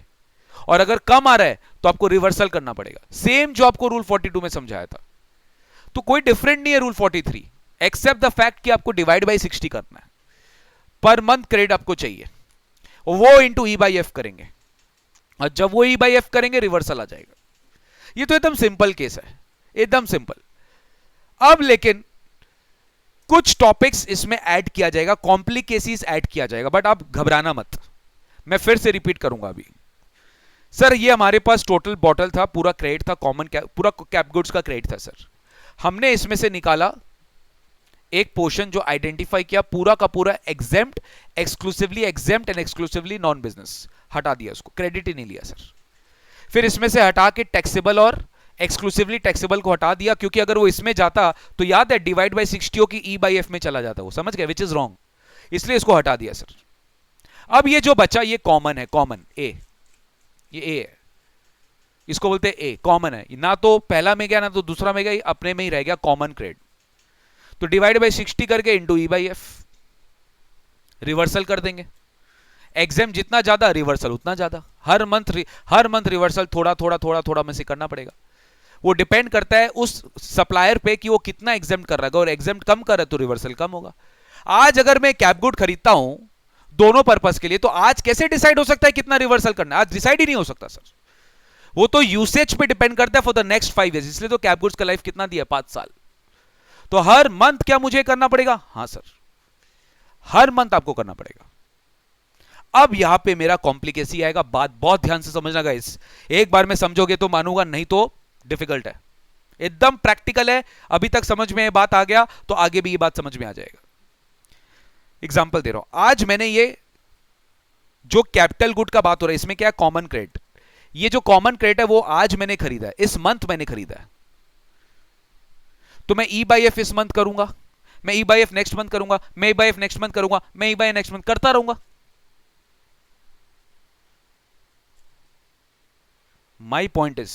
और अगर कम आ रहा है तो आपको रिवर्सल करना पड़ेगा, सेम जो आपको रूल 42 में समझाया था। तो कोई डिफरेंट नहीं है रूल 43, एक्सेप्ट द फैक्ट कि आपको डिवाइड बाई 60 करना है, पर मंथ क्रेडिट आपको चाहिए, वो इंटू ई बाई एफ करेंगे, और जब वो ई बाई एफ करेंगे रिवर्सल आ जाएगा। ये तो एकदम सिंपल केस है, एकदम सिंपल। अब लेकिन कुछ टॉपिक्स इसमें ऐड किया जाएगा, कॉम्प्लिकेसीज ऐड किया जाएगा, बट आप घबराना मत, मैं फिर से रिपीट करूंगा अभी। सर ये हमारे पास टोटल बॉटल था, पूरा क्रेडिट था, कॉमन पूरा कैप गुड्स का क्रेडिट था सर। हमने इसमें से निकाला एक पोर्शन जो आइडेंटिफाई किया, पूरा का पूरा exempt, exclusively exempt and exclusively non business, हटा दिया उसको, क्रेडिट ही नहीं लिया सर। फिर इसमें से हटा के टैक्सेबल और एक्सक्लूसिवली टैक्सेबल को हटा दिया, क्योंकि अगर वो इसमें जाता तो याद है डिवाइड बाय 60 की ई बाई एफ में चला जाता, वो समझ गए, विच इज रॉन्ग, इसलिए इसको हटा दिया सर। अब ये जो बचा ये कॉमन है, कॉमन ए, ये ए है, इसको बोलते हैं ए, कॉमन है, ना तो पहला में गया ना तो दूसरा में गया, अपने में ही रह गया कॉमन क्रेडिट। तो डिवाइड बाय 60 करके into E by F, reversal कर देंगे, एग्जाम जितना ज्यादा रिवर्सल उतना ज्यादा, हर मंथ रिवर्सल थोड़ा थोड़ा थोड़ा थोड़ा में से करना पड़ेगा। वो डिपेंड करता है उस सप्लायर पे कि वो कितना एग्जाम कर रहा है, और एग्जाम कम कर रहा है तो रिवर्सल कम होगा। आज अगर मैं कैप गुड खरीदता हूं दोनों पर्पस के लिए, तो आज कैसे डिसाइड हो सकता है कितना रिवर्सल करना है? आज डिसाइड ही नहीं हो सकता सर, वो तो यूसेज पे डिपेंड करता है फॉर द नेक्स्ट 5 ईयर्स, इसलिए तो कैप गुड्स का लाइफ कितना दिया, 5 साल। तो हर मंथ क्या मुझे करना पड़ेगा? हां सर, हर मंथ आपको करना पड़ेगा। अब यहां पे मेरा कॉम्प्लिकेसी आएगा, बात बहुत ध्यान से समझना गाइस, एक बार में समझोगे तो मानूंगा, नहीं तो डिफिकल्ट है, एकदम प्रैक्टिकल है। अभी तक समझ में ये बात आ गया तो आगे भी ये बात समझ में आ जाएगा। एग्जांपल दे रहा हूं, आज मैंने ये जो कैपिटल गुड का बात हो रहा है, इसमें क्या है, कॉमन क्रेडिट। ये जो कॉमन क्रेडिट है वो आज मैंने खरीदा है, इस मंथ मैंने खरीदा है, तो मैं ई बाई एफ इस मंथ करूंगा, मैं ई बाई एफ नेक्स्ट मंथ करूंगा, मैं ई बाई एफ नेक्स्ट मंथ करूंगा, मैं ई बाई नेक्स्ट मंथ करता रहूंगा। माई पॉइंट इज,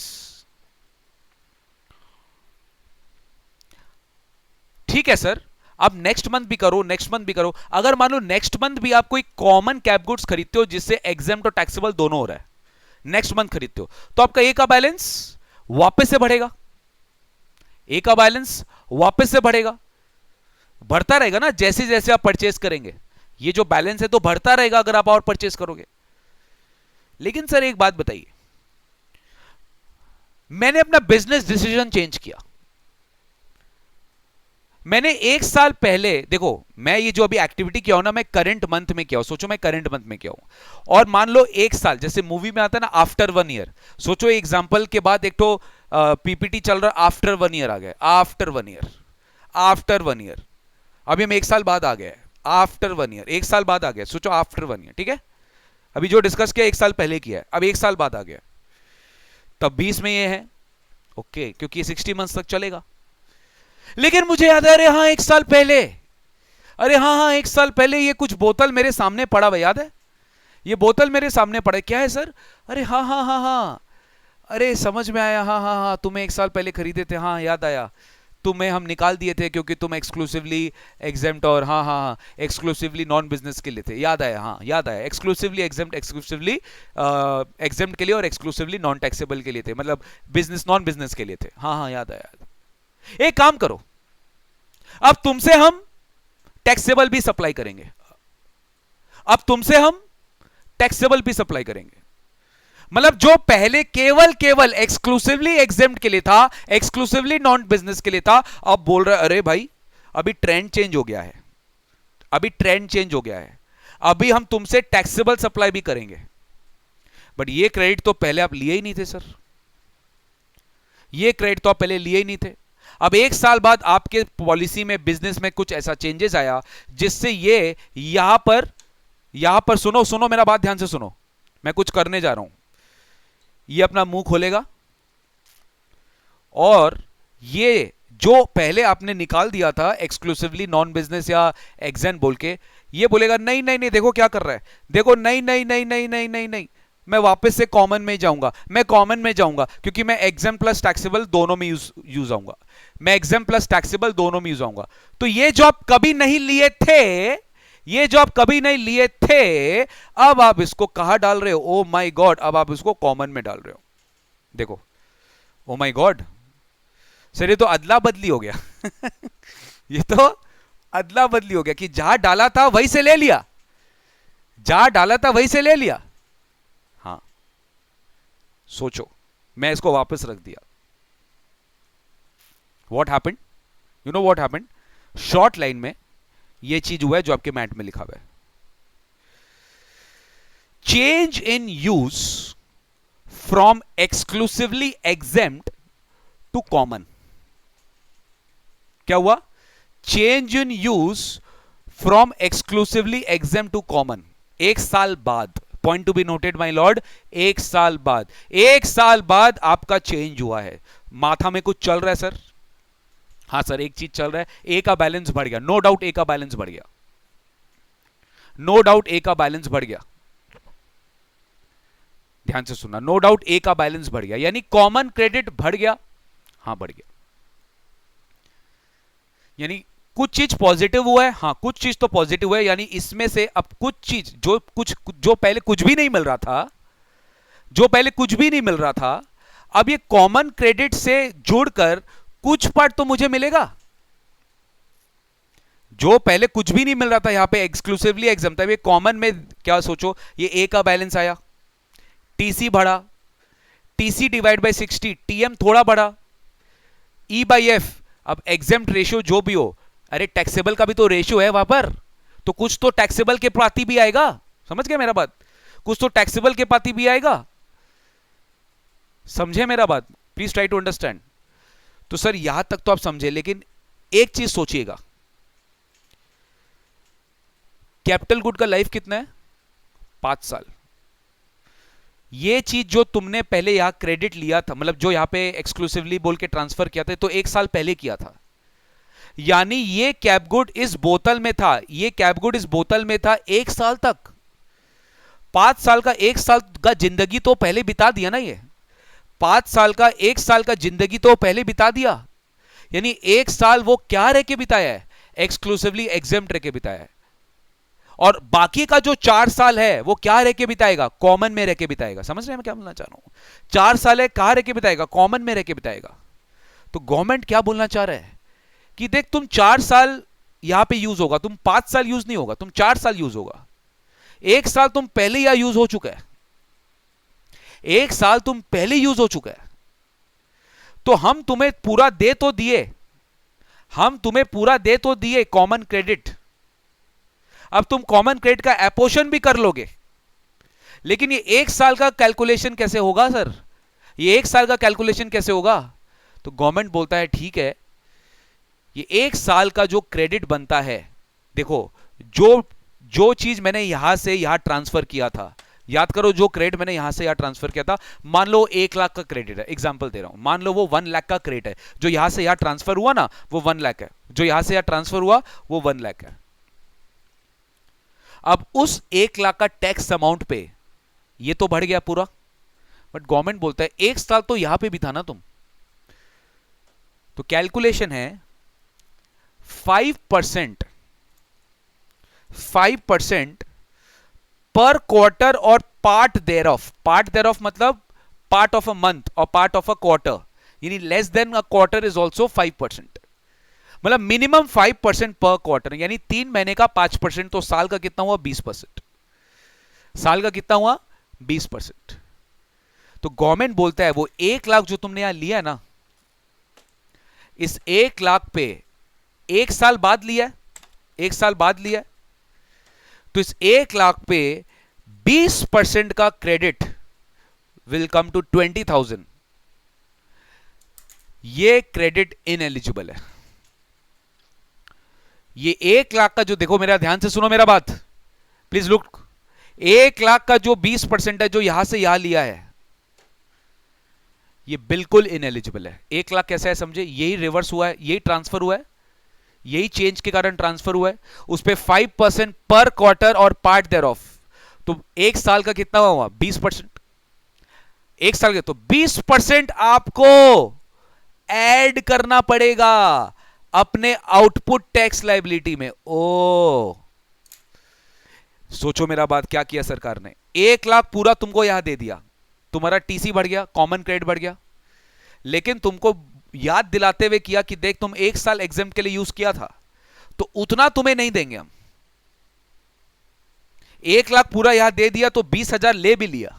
ठीक है सर, अब नेक्स्ट मंथ भी करो, नेक्स्ट मंथ भी करो। अगर मान लो नेक्स्ट मंथ भी आप कोई कॉमन कैप गुड्स खरीदते हो जिससे एग्जाम्प्ट और टैक्सेबल दोनों हो रहा है, नेक्स्ट मंथ खरीदते हो, तो आपका ए का बैलेंस वापस से बढ़ेगा, ए का बैलेंस वापस से बढ़ेगा, बढ़ता रहेगा ना जैसे जैसे आप परचेस करेंगे। ये जो बैलेंस है तो बढ़ता रहेगा अगर आप और परचेस करोगे। लेकिन सर एक बात बताइए, मैंने अपना बिजनेस डिसीजन चेंज किया, मैंने एक साल पहले, देखो मैं ये जो अभी एक्टिविटी किया हूं ना, मैं करंट मंथ में किया हूं, सोचो मैं करंट मंथ में किया हूं, और मान लो एक साल, जैसे मूवी में आता है ना आफ्टर 1 ईयर, सोचो एग्जांपल के बाद एक तो पीपीटी चल रहा है, आफ्टर 1 ईयर आ गया, आफ्टर 1 ईयर, आफ्टर 1 ईयर, अभी हम एक साल बाद आ गए, आफ्टर 1 ईयर, एक साल बाद आ गया, सोचो आफ्टर 1 ईयर, ठीक है, अभी जो डिस्कस किया एक साल पहले किया है, अब एक साल बाद आ गया, तब 20 में ये है, ओके, क्योंकि ये 60 मंथ तक चलेगा। लेकिन मुझे याद है, अरे हाँ एक साल पहले, अरे हाँ हाँ एक साल पहले ये कुछ बोतल मेरे सामने पड़ा हुआ, याद है, ये बोतल मेरे सामने पड़ा, क्या है सर, अरे हाँ हाँ हाँ हाँ, अरे समझ में आया, हाँ हाँ हाँ तुम्हें एक साल पहले खरीदे थे, हाँ याद आया, तुम्हें हम निकाल दिए थे क्योंकि तुम एक्सक्लूसिवली एग्जेम्प्ट और हाँ हाँ हाँ एक्सक्लूसिवली नॉन बिजनेस के लिए थे, याद आया, हाँ याद आया, एक्सक्लूसिवली एग्जेम्प्ट, एक्सक्लूसिवली एग्जेम्प्ट के लिए और एक्सक्लूसिवली नॉन टैक्सेबल के लिए थे, मतलब बिजनेस नॉन बिजनेस के लिए थे, हाँ हाँ याद आया। एक काम करो, अब तुमसे हम टैक्सेबल भी सप्लाई करेंगे, अब तुमसे हम टैक्सेबल भी सप्लाई करेंगे, मतलब जो पहले केवल केवल एक्सक्लूसिवली एग्जेम्प्ट के लिए था, एक्सक्लूसिवली नॉन बिजनेस के लिए था, अब बोल रहे अरे भाई अभी ट्रेंड चेंज हो गया है, अभी ट्रेंड चेंज हो गया है, अभी हम तुमसे टैक्सेबल सप्लाई भी करेंगे। बट ये क्रेडिट तो पहले आप लिए ही नहीं थे सर, ये क्रेडिट तो आप पहले लिए ही नहीं थे। अब एक साल बाद आपके पॉलिसी में, बिजनेस में कुछ ऐसा चेंजेस आया जिससे ये यहां पर सुनो सुनो मेरा बात ध्यान से सुनो, मैं कुछ करने जा रहा हूं, ये अपना मुंह खोलेगा और ये जो पहले आपने निकाल दिया था एक्सक्लूसिवली नॉन बिजनेस या एग्जेंट बोल के, ये बोलेगा नहीं नहीं नहीं देखो क्या कर रहा है, देखो नहीं नहीं नहीं नहीं नहीं नहीं नहीं, मैं वापस से कॉमन में जाऊंगा, मैं कॉमन में जाऊंगा क्योंकि मैं एग्जेम्प्ट प्लस टैक्सेबल दोनों में यूज आऊंगा, मैं एग्जेम्प्ट प्लस टैक्सेबल दोनों में यूज आऊंगा। तो ये जो आप कभी नहीं लिए थे, ये जो आप कभी नहीं लिए थे, अब आप इसको कहां डाल रहे हो, ओ माय गॉड, अब आप इसको कॉमन में डाल रहे हो, देखो, ओ माय गॉड सर ये तो अदला बदली हो गया ये तो अदला बदली हो गया कि जहां डाला था वहीं से ले लिया, जहां डाला था वहीं से ले लिया। हाँ सोचो, मैं इसको वापस रख दिया, what happened, you know what happened, short line में ये चीज हुआ है जो आपके मैट में लिखा हुआ है, change in use from exclusively exempt to common. क्या हुआ, change in use from exclusively exempt to common, एक साल बाद, point to be noted my lord, एक साल बाद, एक साल बाद आपका चेंज हुआ है। माथा में कुछ चल रहा है सर, हाँ सर एक चीज चल रहा है, ए का बैलेंस बढ़ गया, नो डाउट ए का बैलेंस बढ़ गया, नो डाउट ए का बैलेंस बढ़ गया, ध्यान से सुनना, नो डाउट ए का बैलेंस बढ़ गया, यानी कॉमन क्रेडिट बढ़ गया, हाँ बढ़ गया, यानी कुछ चीज पॉजिटिव हुआ है, हाँ कुछ चीज तो पॉजिटिव हुआ है, यानी इसमें से अब कुछ चीज जो पहले कुछ भी नहीं मिल रहा था, जो पहले कुछ भी नहीं मिल रहा था, अब ये कॉमन क्रेडिट से जुड़कर कुछ पार्ट तो मुझे मिलेगा, जो पहले कुछ भी नहीं मिल रहा था, यहां पे एक्सक्लूसिवली एग्जाम था, ये कॉमन में क्या सोचो, ये ए का बैलेंस आया, टीसी बढ़ा, टीसी डिवाइड बाय 60, टीएम थोड़ा बढ़ा, ई बाई एफ, अब एग्जेम्प्ट रेशियो जो भी हो, अरे टैक्सेबल का भी तो रेशियो है वहां पर, तो कुछ तो टैक्सेबल के पाती भी आएगा, समझ गए मेरा बात, कुछ तो टैक्सेबल के पाती भी आएगा, समझे मेरा बात, प्लीज ट्राई टू अंडरस्टैंड। तो सर यहां तक तो आप समझे, लेकिन एक चीज सोचिएगा, कैपिटल गुड का लाइफ कितना है, 5 साल, ये चीज जो तुमने पहले यहां क्रेडिट लिया था, मतलब जो यहां पे एक्सक्लूसिवली बोल के ट्रांसफर किया था, तो 1 साल पहले किया था, यानी ये कैप गुड इस बोतल में था, ये कैप गुड इस बोतल में था 1 साल तक, 5 साल का 1 साल का जिंदगी तो पहले बिता दिया ना, ये 5 साल का, 1 साल का जिंदगी तो पहले बिता दिया, यानी 1 साल वो क्या रह के बिताया है, एक्सक्लूसिवली एग्जेम्प्ट रह के बिताया है, और बाकी का जो 4 साल है वो क्या रह के बिताएगा, कॉमन में रह के बिताएगा। समझ रहे हैं मैं क्या बोलना चाह रहा हूं? 4 साल है, कहां रह के बिताएगा, कॉमन में रह के बिताएगा। तो गवर्नमेंट क्या बोलना चाह रहा है कि देख तुम 4 साल यहां पे यूज होगा, तुम 5 साल यूज नहीं होगा, तुम 4 साल यूज होगा। 1 साल तुम पहले या यूज हो चुका है, 1 साल तुम पहले यूज हो चुका है, तो हम तुम्हें पूरा दे तो दिए, हम तुम्हें पूरा दे तो दिए कॉमन क्रेडिट। अब तुम कॉमन क्रेडिट का एपोर्शन भी कर लोगे, लेकिन ये 1 साल का कैलकुलेशन कैसे होगा सर, ये 1 साल का कैलकुलेशन कैसे होगा? तो गवर्नमेंट बोलता है ठीक है, ये 1 साल का जो क्रेडिट बनता है, देखो जो जो चीज मैंने यहां से यहां ट्रांसफर किया था, याद करो जो क्रेडिट मैंने यहां से यहां ट्रांसफर किया था, मान लो 1 लाख का क्रेडिट है, एग्जांपल दे रहा हूं, मान लो वो 1 लाख का क्रेडिट है, जो यहां से यहां ट्रांसफर हुआ ना वो 1 लाख है, जो यहां से यहां ट्रांसफर हुआ वो 1 लाख है। अब उस 1 लाख का टैक्स अमाउंट पे ये तो बढ़ गया पूरा, बट गवर्नमेंट बोलता है 1 साल तो यहां पे भी था ना तुम, तो कैलकुलेशन है 5%, 5% पर क्वार्टर और पार्ट देयर ऑफ मतलब पार्ट ऑफ अ मंथ और पार्ट ऑफ अ क्वार्टर, यानी less than a quarter is also 5%, मतलब मिनिमम 5% पर क्वार्टर, यानी 3 महीने का 5%, तो साल का कितना हुआ 20%, साल का कितना हुआ 20%। तो गवर्नमेंट बोलता है वो 1 लाख जो तुमने यहां लिया ना, इस 1 लाख पे 1 साल बाद लिया, 1 साल बाद लिया, तो इस 1 लाख पे 20% का क्रेडिट विल कम टू 20,000, ये क्रेडिट इनएलिजिबल है। ये 1 लाख का जो, देखो मेरा ध्यान से सुनो मेरा बात प्लीज लुक, 1 लाख का जो 20% है जो यहां से यहां लिया है, ये बिल्कुल इनएलिजिबल है। 1 लाख कैसा है समझे, यही रिवर्स हुआ है, यही ट्रांसफर हुआ है, यही चेंज के कारण ट्रांसफर हुआ है, उस पर 5% पर क्वार्टर और पार्ट देयर ऑफ, तो 1 साल का कितना हुआ 20%, 1 साल के तो 20% आपको ऐड करना पड़ेगा अपने आउटपुट टैक्स लायबिलिटी में। ओ सोचो मेरा बात, क्या किया सरकार ने, 1 लाख पूरा तुमको यहां दे दिया, तुम्हारा टीसी बढ़ गया, कॉमन क्रेडिट बढ़ गया, लेकिन तुमको याद दिलाते हुए किया कि देख तुम 1 साल एग्जाम के लिए यूज किया था, तो उतना तुम्हें नहीं देंगे हम। 1 लाख पूरा यहां दे दिया तो 20,000 ले भी लिया।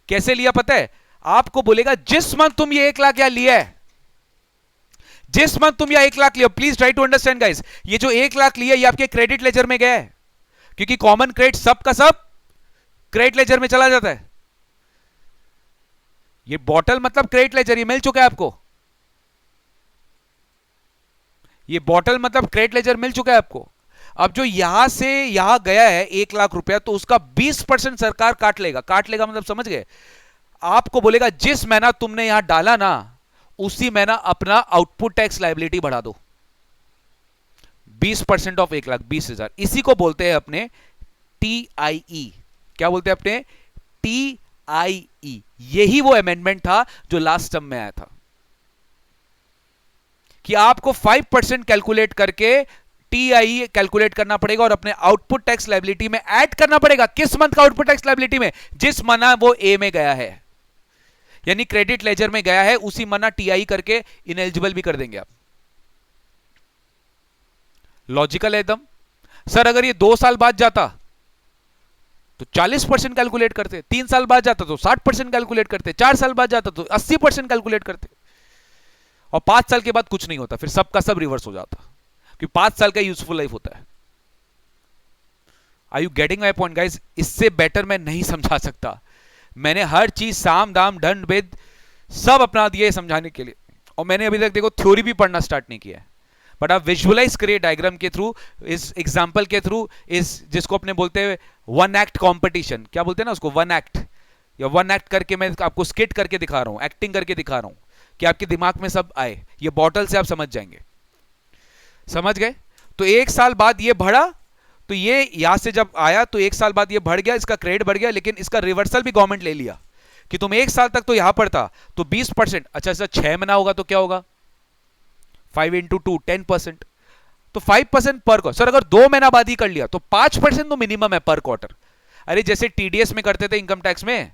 कैसे लिया पता है? आपको बोलेगा जिस मंथ तुम ये 1 लाख यहां लिया है, जिस मंथ तुम यहां 1 लाख लिया, please try to understand guys, ये जो 1 लाख लिया ये आपके क्रेडिट लेजर में गया है, क्योंकि कॉमन क्रेडिट सब का सब क्रेडिट लेजर में चला जाता है। ये बॉटल मतलब क्रेडिट लेजर, ये मिल चुका है आपको, ये बॉटल मतलब क्रेडिट लेजर मिल चुका है आपको। अब जो यहां से यहां गया है 1 लाख रुपया, तो उसका 20% सरकार काट लेगा, काट लेगा मतलब समझ गए, आपको बोलेगा जिस महीना तुमने यहां डाला ना उसी महीना अपना आउटपुट टैक्स लायबिलिटी बढ़ा दो, 20% ऑफ 1 लाख 20,000, इसी को बोलते हैं अपने TIE। क्या बोलते हैं अपने TIE? यही वो अमेंडमेंट था जो लास्ट टर्म में आया था कि आपको 5% कैलकुलेट करके TIE कैलकुलेट करना पड़ेगा और अपने आउटपुट टैक्स लायबिलिटी में ऐड करना पड़ेगा। किस मंथ का आउटपुट टैक्स लायबिलिटी में? जिस महीना वो ए में गया है, यानी क्रेडिट लेजर में गया है, उसी महीना TIE करके इनएलिजिबल भी कर देंगे आप। लॉजिकल है एकदम। सर अगर ये 2 साल बाद जाता तो 40% कैलकुलेट करते, 3 साल बाद जाता तो 60% कैलकुलेट करते, 4 साल बाद जाता तो 80% कैलकुलेट करते, और 5 साल के बाद कुछ नहीं होता, फिर सबका सब रिवर्स हो जाता, क्योंकि 5 साल का यूजफुल लाइफ होता है। Are you getting my point guys? इससे बेटर मैं नहीं समझा सकता। मैंने हर चीज साम दाम दंड भेद सब अपना दिया है समझाने के लिए, और मैंने अभी तक देखो थ्योरी भी पढ़ना स्टार्ट नहीं किया है, बट आप विजुअलाइज करिए डायग्राम के थ्रू, इस एग्जाम्पल के थ्रू, इस जिसको अपने बोलते हैं 1 एक्ट कॉम्पिटिशन, क्या बोलते हैं ना उसको, 1 एक्ट, या 1 एक्ट करके मैं आपको स्किट करके दिखा रहा हूं, एक्टिंग करके दिखा रहा हूं कि आपके दिमाग में सब आए। ये बॉटल से आप समझ जाएंगे, समझ गए? तो 1 साल बाद ये बढ़ा, तो ये यहां से जब आया तो 1 साल बाद ये बढ़ गया, इसका क्रेडिट बढ़ गया, लेकिन इसका रिवर्सल भी गवर्नमेंट ले लिया कि तुम 1 साल तक तो यहां पढ़ता तो 20%, अच्छा ऐसा 6 महीना होगा तो क्या होगा, 5 into 2 10%, तो 5% पर क्वार्टर। सर अगर 2 महीना बाद ही कर लिया तो 5% तो मिनिमम है पर क्वार्टर। अरे जैसे टीडीएस में करते थे इनकम टैक्स में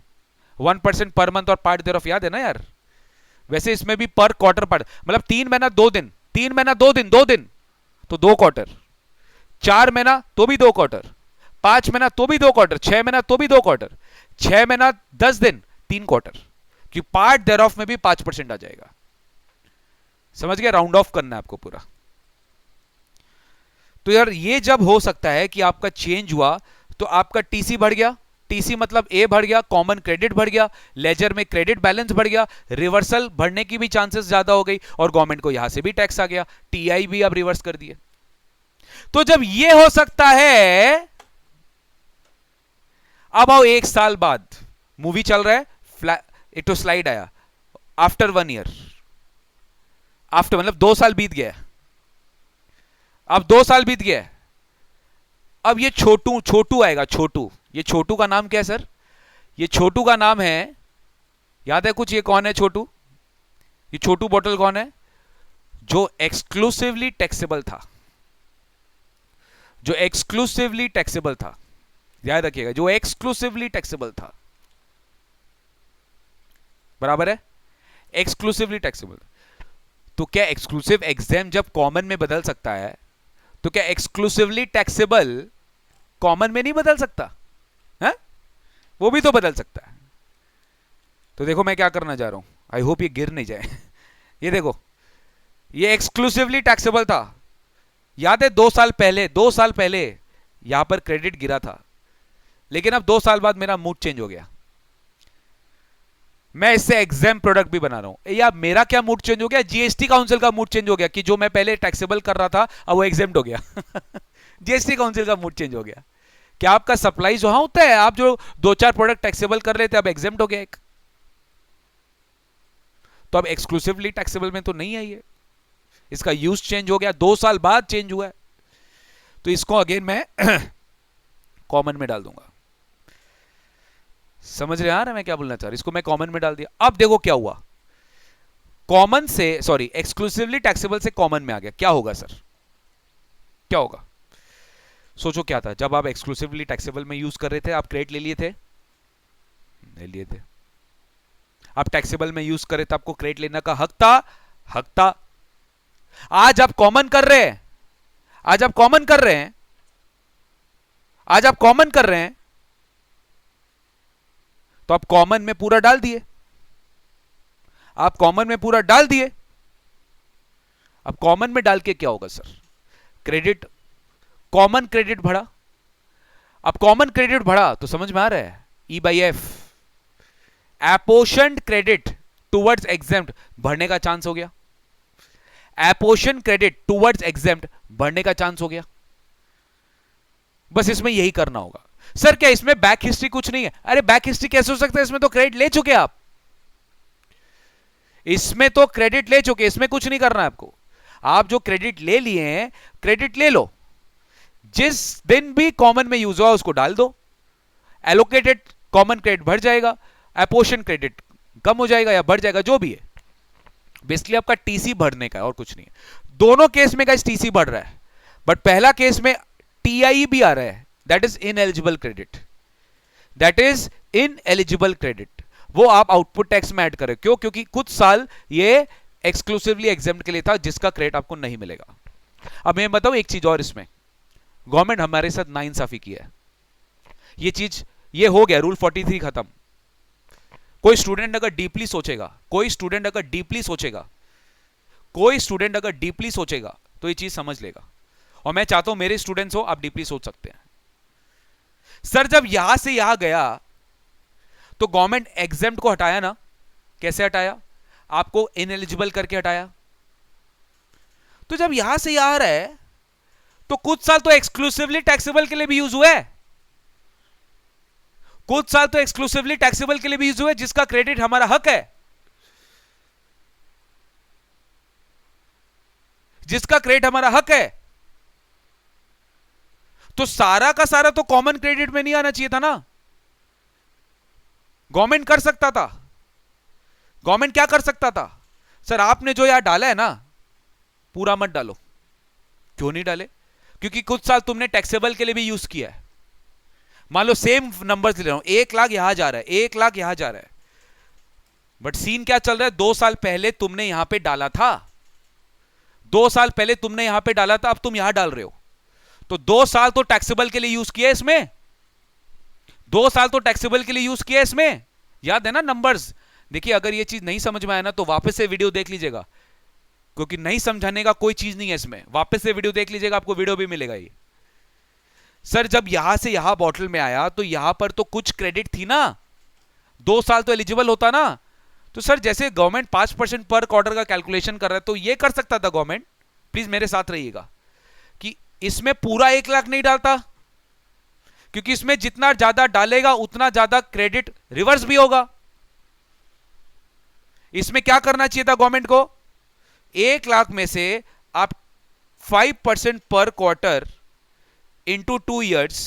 1% पर मंथ और पार्ट देयर ऑफ, याद है ना यार, वैसे इसमें भी पर क्वार्टर पार्ट, मतलब 3 महीना 2 दिन, 3 महीना 2 दिन, 2 दिन तो 2 क्वार्टर, 4 महीना तो भी 2 क्वार्टर, 5 महीना तो भी 2 क्वार्टर, 6 महीना तो भी 2 क्वार्टर, 6 महीना 10 दिन 3 क्वार्टर, कि पार्ट देयर ऑफ में भी 5% आ जाएगा। समझ गया, राउंड ऑफ करना है आपको पूरा। तो यार ये जब हो सकता है कि आपका चेंज हुआ तो आपका टीसी बढ़ गया, टीसी मतलब ए बढ़ गया, कॉमन क्रेडिट बढ़ गया, लेजर में क्रेडिट बैलेंस बढ़ गया, रिवर्सल बढ़ने की भी चांसेस ज्यादा हो गई, और गवर्नमेंट को यहां से भी टैक्स आ गया, टीआई भी अब रिवर्स कर दिए। तो जब ये हो सकता है, अब आओ 1 साल बाद, मूवी चल रहा है, एक तो स्लाइड आया, आफ्टर 1 ईयर, आफ्टर मतलब 2 साल बीत गया, अब 2 साल बीत गया, अब ये छोटू छोटू आएगा, छोटू, ये छोटू का नाम क्या है सर, ये छोटू का नाम है, याद है कुछ, ये कौन है छोटू, ये छोटू बोतल कौन है, जो एक्सक्लूसिवली टैक्सेबल था, जो एक्सक्लूसिवली टैक्सेबल था, याद रखिएगा, जो एक्सक्लूसिवली टैक्सेबल था, बराबर है, एक्सक्लूसिवली टैक्सेबल। तो क्या एक्सक्लूसिव एग्जाम जब कॉमन में बदल सकता है, तो क्या एक्सक्लूसिवली टैक्सेबल कॉमन में नहीं बदल सकता है, वो भी तो बदल सकता है। तो देखो मैं क्या करना चाह रहा हूं, आई होप ये गिर नहीं जाए ये देखो, ये एक्सक्लूसिवली टैक्सेबल था, याद है 2 साल पहले, 2 साल पहले यहां पर क्रेडिट गिरा था, लेकिन अब 2 साल बाद मेरा मूड चेंज हो गया, मैं इससे एग्जाम प्रोडक्ट भी बना रहा हूं, या मेरा क्या मूड चेंज हो गया, जीएसटी काउंसिल का मूड चेंज हो गया, कि जो मैं पहले टैक्सेबल कर रहा था अब वो एग्जाम्प्ट हो गया जीएसटी काउंसिल का मूड चेंज हो गया, क्या आपका सप्लाई जो हाँ होता है, आप जो 2-4 प्रोडक्ट टैक्सेबल कर रहे थे अब एग्जाम्प्ट हो गया एक, तो अब एक्सक्लूसिवली टैक्सेबल में तो नहीं है ये, इसका यूज चेंज हो गया, 2 साल बाद चेंज हुआ है, तो इसको अगेन मैं कॉमन में डाल दूंगा। समझ रहे आ रहा है मैं क्या बोलना चाह रहा हूं, इसको मैं कॉमन में डाल दिया। अब देखो क्या हुआ, कॉमन से, सॉरी एक्सक्लूसिवली टैक्सेबल से कॉमन में आ गया, क्या होगा सर, क्या होगा, सोचो क्या था, जब आप एक्सक्लूसिवली टैक्सेबल में यूज कर रहे थे, आप क्रेडिट ले लिए थे, ले लिए थे, आप टैक्सेबल में यूज कर रहे थे, आपको क्रेडिट लेने का हक था, हक था। आज आप कॉमन कर रहे हैं, आज आप कॉमन कर रहे हैं, आज आप कॉमन कर रहे हैं, तो आप कॉमन में पूरा डाल दिए, आप कॉमन में पूरा डाल दिए, अब कॉमन में डाल के क्या होगा सर, क्रेडिट, कॉमन क्रेडिट बढ़ा, अब कॉमन क्रेडिट बढ़ा तो समझ में आ रहा है, E by F, apportioned credit towards exempt बढ़ने का चांस हो गया, एपोर्शन क्रेडिट टुवर्ड्स एग्जेम्प्ट बढ़ने का चांस हो गया। बस इसमें यही करना होगा। सर क्या इसमें बैक हिस्ट्री कुछ नहीं है, अरे बैक हिस्ट्री कैसे हो सकता है, इसमें तो क्रेडिट ले चुके आप, इसमें तो क्रेडिट ले चुके, इसमें कुछ नहीं करना है आपको, आप जो क्रेडिट ले लिए हैं क्रेडिट ले लो, जिस दिन भी कॉमन में यूज हुआ उसको डाल दो, एलोकेटेड कॉमन क्रेडिट बढ़ जाएगा, एपोर्शन क्रेडिट कम हो जाएगा या बढ़ जाएगा, जो भी है, बेसिकली आपका टीसी बढ़ने का है और कुछ नहीं है। दोनों केस में गाइस टीसी बढ़ रहा है, बट पहला केस में टीआई भी आ रहा है, that is ineligible credit, that is ineligible credit, वो आप आउटपुट टैक्स में ऐड करें, क्यों, क्योंकि कुछ साल ये एक्सक्लूसिवली एग्जाम्प्ट के लिए था जिसका क्रेडिट आपको नहीं मिलेगा। अब मैं बताऊं एक चीज और, इसमें गवर्नमेंट हमारे साथ नाइंसाफी की है, ये चीज ये हो गया, रूल 43 खत्म। कोई स्टूडेंट अगर डीपली सोचेगा, कोई स्टूडेंट अगर डीपली सोचेगा, कोई स्टूडेंट अगर डीपली सोचेगा तो ये चीज समझ लेगा, और मैं चाहता हूं मेरे स्टूडेंट्स हो आप डीपली सोच सकते हैं। सर जब यहां से यहां गया तो गवर्नमेंट एग्जेम्प्ट को हटाया ना, कैसे हटाया, आपको इनएलिजिबल करके हटाया, तो जब यहां से यहां आ रहा है तो कुछ साल तो एक्सक्लूसिवली टैक्सेबल के लिए भी यूज हुआ है, कुछ साल तो एक्सक्लूसिवली टैक्सेबल के लिए भी यूज हुआ है, जिसका क्रेडिट हमारा हक है, जिसका क्रेडिट हमारा हक है, तो सारा का सारा तो कॉमन क्रेडिट में नहीं आना चाहिए था ना, गवर्नमेंट कर सकता था। गवर्नमेंट क्या कर सकता था? सर आपने जो यहां डाला है ना, पूरा मत डालो। क्यों नहीं डाले? क्योंकि कुछ साल तुमने टैक्सेबल के लिए भी यूज किया है। मान लो सेम नंबर्स ले रहा हूं, 1 लाख यहां जा रहा है, 1 लाख यहां जा रहा है, बट सीन क्या चल रहा है? 2 साल पहले तुमने यहां पे डाला था, 2 साल पहले तुमने यहां पे डाला था, अब तुम यहां डाल रहे हो, तो 2 साल तो टैक्सेबल के लिए यूज किया इसमें, 2 साल तो टैक्सेबल के लिए यूज किया इसमें। याद है ना नंबर्स? देखिए अगर ये चीज नहीं समझ में आया ना तो वापस से वीडियो देख लीजिएगा, क्योंकि नहीं समझाने का कोई चीज नहीं है इसमें। वापस से वीडियो देख लीजिएगा, आपको वीडियो भी मिलेगा। ये सर जब यहां से यहां बॉटल में आया तो यहां पर तो कुछ क्रेडिट थी ना, 2 साल तो एलिजिबल होता ना। तो सर जैसे गवर्नमेंट 5% पर क्वार्टर का कैलकुलेशन कर रहा है, तो ये कर सकता था गवर्नमेंट, प्लीज मेरे साथ रहिएगा, कि इसमें पूरा 1 लाख नहीं डालता, क्योंकि इसमें जितना ज्यादा डालेगा उतना ज्यादा क्रेडिट रिवर्स भी होगा। इसमें क्या करना चाहिए था गवर्नमेंट को? 1 लाख में से आप 5% per quarter into 2 years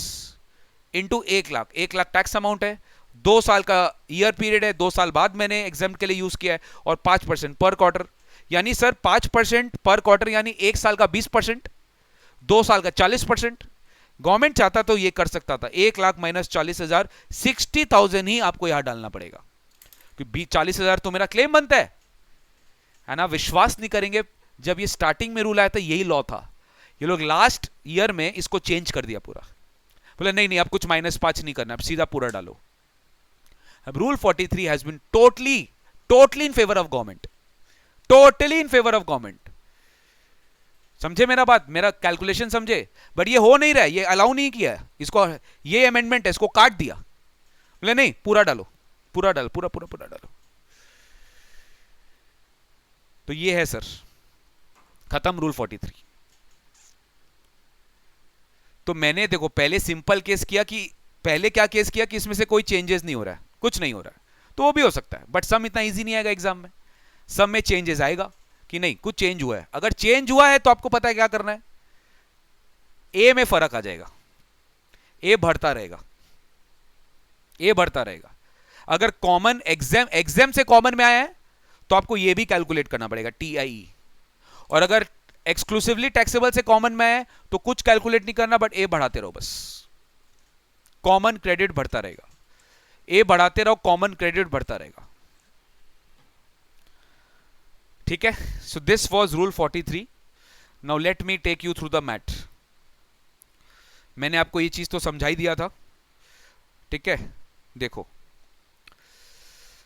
into 1 lakh, 1 lakh tax amount है, 2 साल का ईयर पीरियड है, 2 साल बाद मैंने एग्जाम के लिए यूज किया है, और 5% पर क्वार्टर, यानी सर 5% पर क्वार्टर यानी 1 साल का 20%, 2 साल का 40%। गवर्नमेंट चाहता तो ये कर सकता था, 1 लाख माइनस 40,000, 60,000 ही आपको यहां डालना पड़ेगा, क्योंकि 40,000 तो मेरा क्लेम बनता है ना। विश्वास नहीं करेंगे, जब ये स्टार्टिंग में रूल आया था यही लॉ था, ये लोग लास्ट ईयर में इसको चेंज कर दिया पूरा, बोले नहीं नहीं अब कुछ -5 नहीं करना, अब सीधा पूरा डालो। अब rule 43 has been totally in favour of government, totally in favour of government. समझे मेरा बात, मेरा कैलकुलेशन समझे? बट ये हो नहीं रहा है, ये अलाउ नहीं किया है इसको, ये अमेंडमेंट है, इसको काट दिया, बोले नहीं पूरा डालो, पूरा डालो, पूरा पूरा पूरा डालो। तो ये है सर, खत्म रूल 43। तो मैंने देखो पहले सिंपल केस किया, कि पहले क्या केस किया कि इसमें से कोई चेंजेस नहीं हो रहा है, कुछ नहीं हो रहा है, तो वो भी हो सकता है, बट सम इतना इजी नहीं आएगा एग्जाम में, सम में चेंजेस आएगा कि नहीं कुछ चेंज हुआ है। अगर चेंज हुआ है तो आपको पता है क्या करना है, ए में फर्क आ जाएगा, ए बढ़ता रहेगा, ए बढ़ता रहेगा। अगर कॉमन एग्जाम से कॉमन में आया है तो आपको ये भी कैलकुलेट करना पड़ेगा, टीआई। और अगर एक्सक्लूसिवली टैक्सेबल से कॉमन में है तो कुछ कैलकुलेट नहीं करना, बट ए बढ़ाते रहो, बस कॉमन क्रेडिट बढ़ता रहेगा, ए बढ़ाते रहो, कॉमन क्रेडिट बढ़ता रहेगा, ठीक है। So this was rule 43। Now let me take you through the math. मैंने आपको ये चीज तो समझा ही दिया था, ठीक है। देखो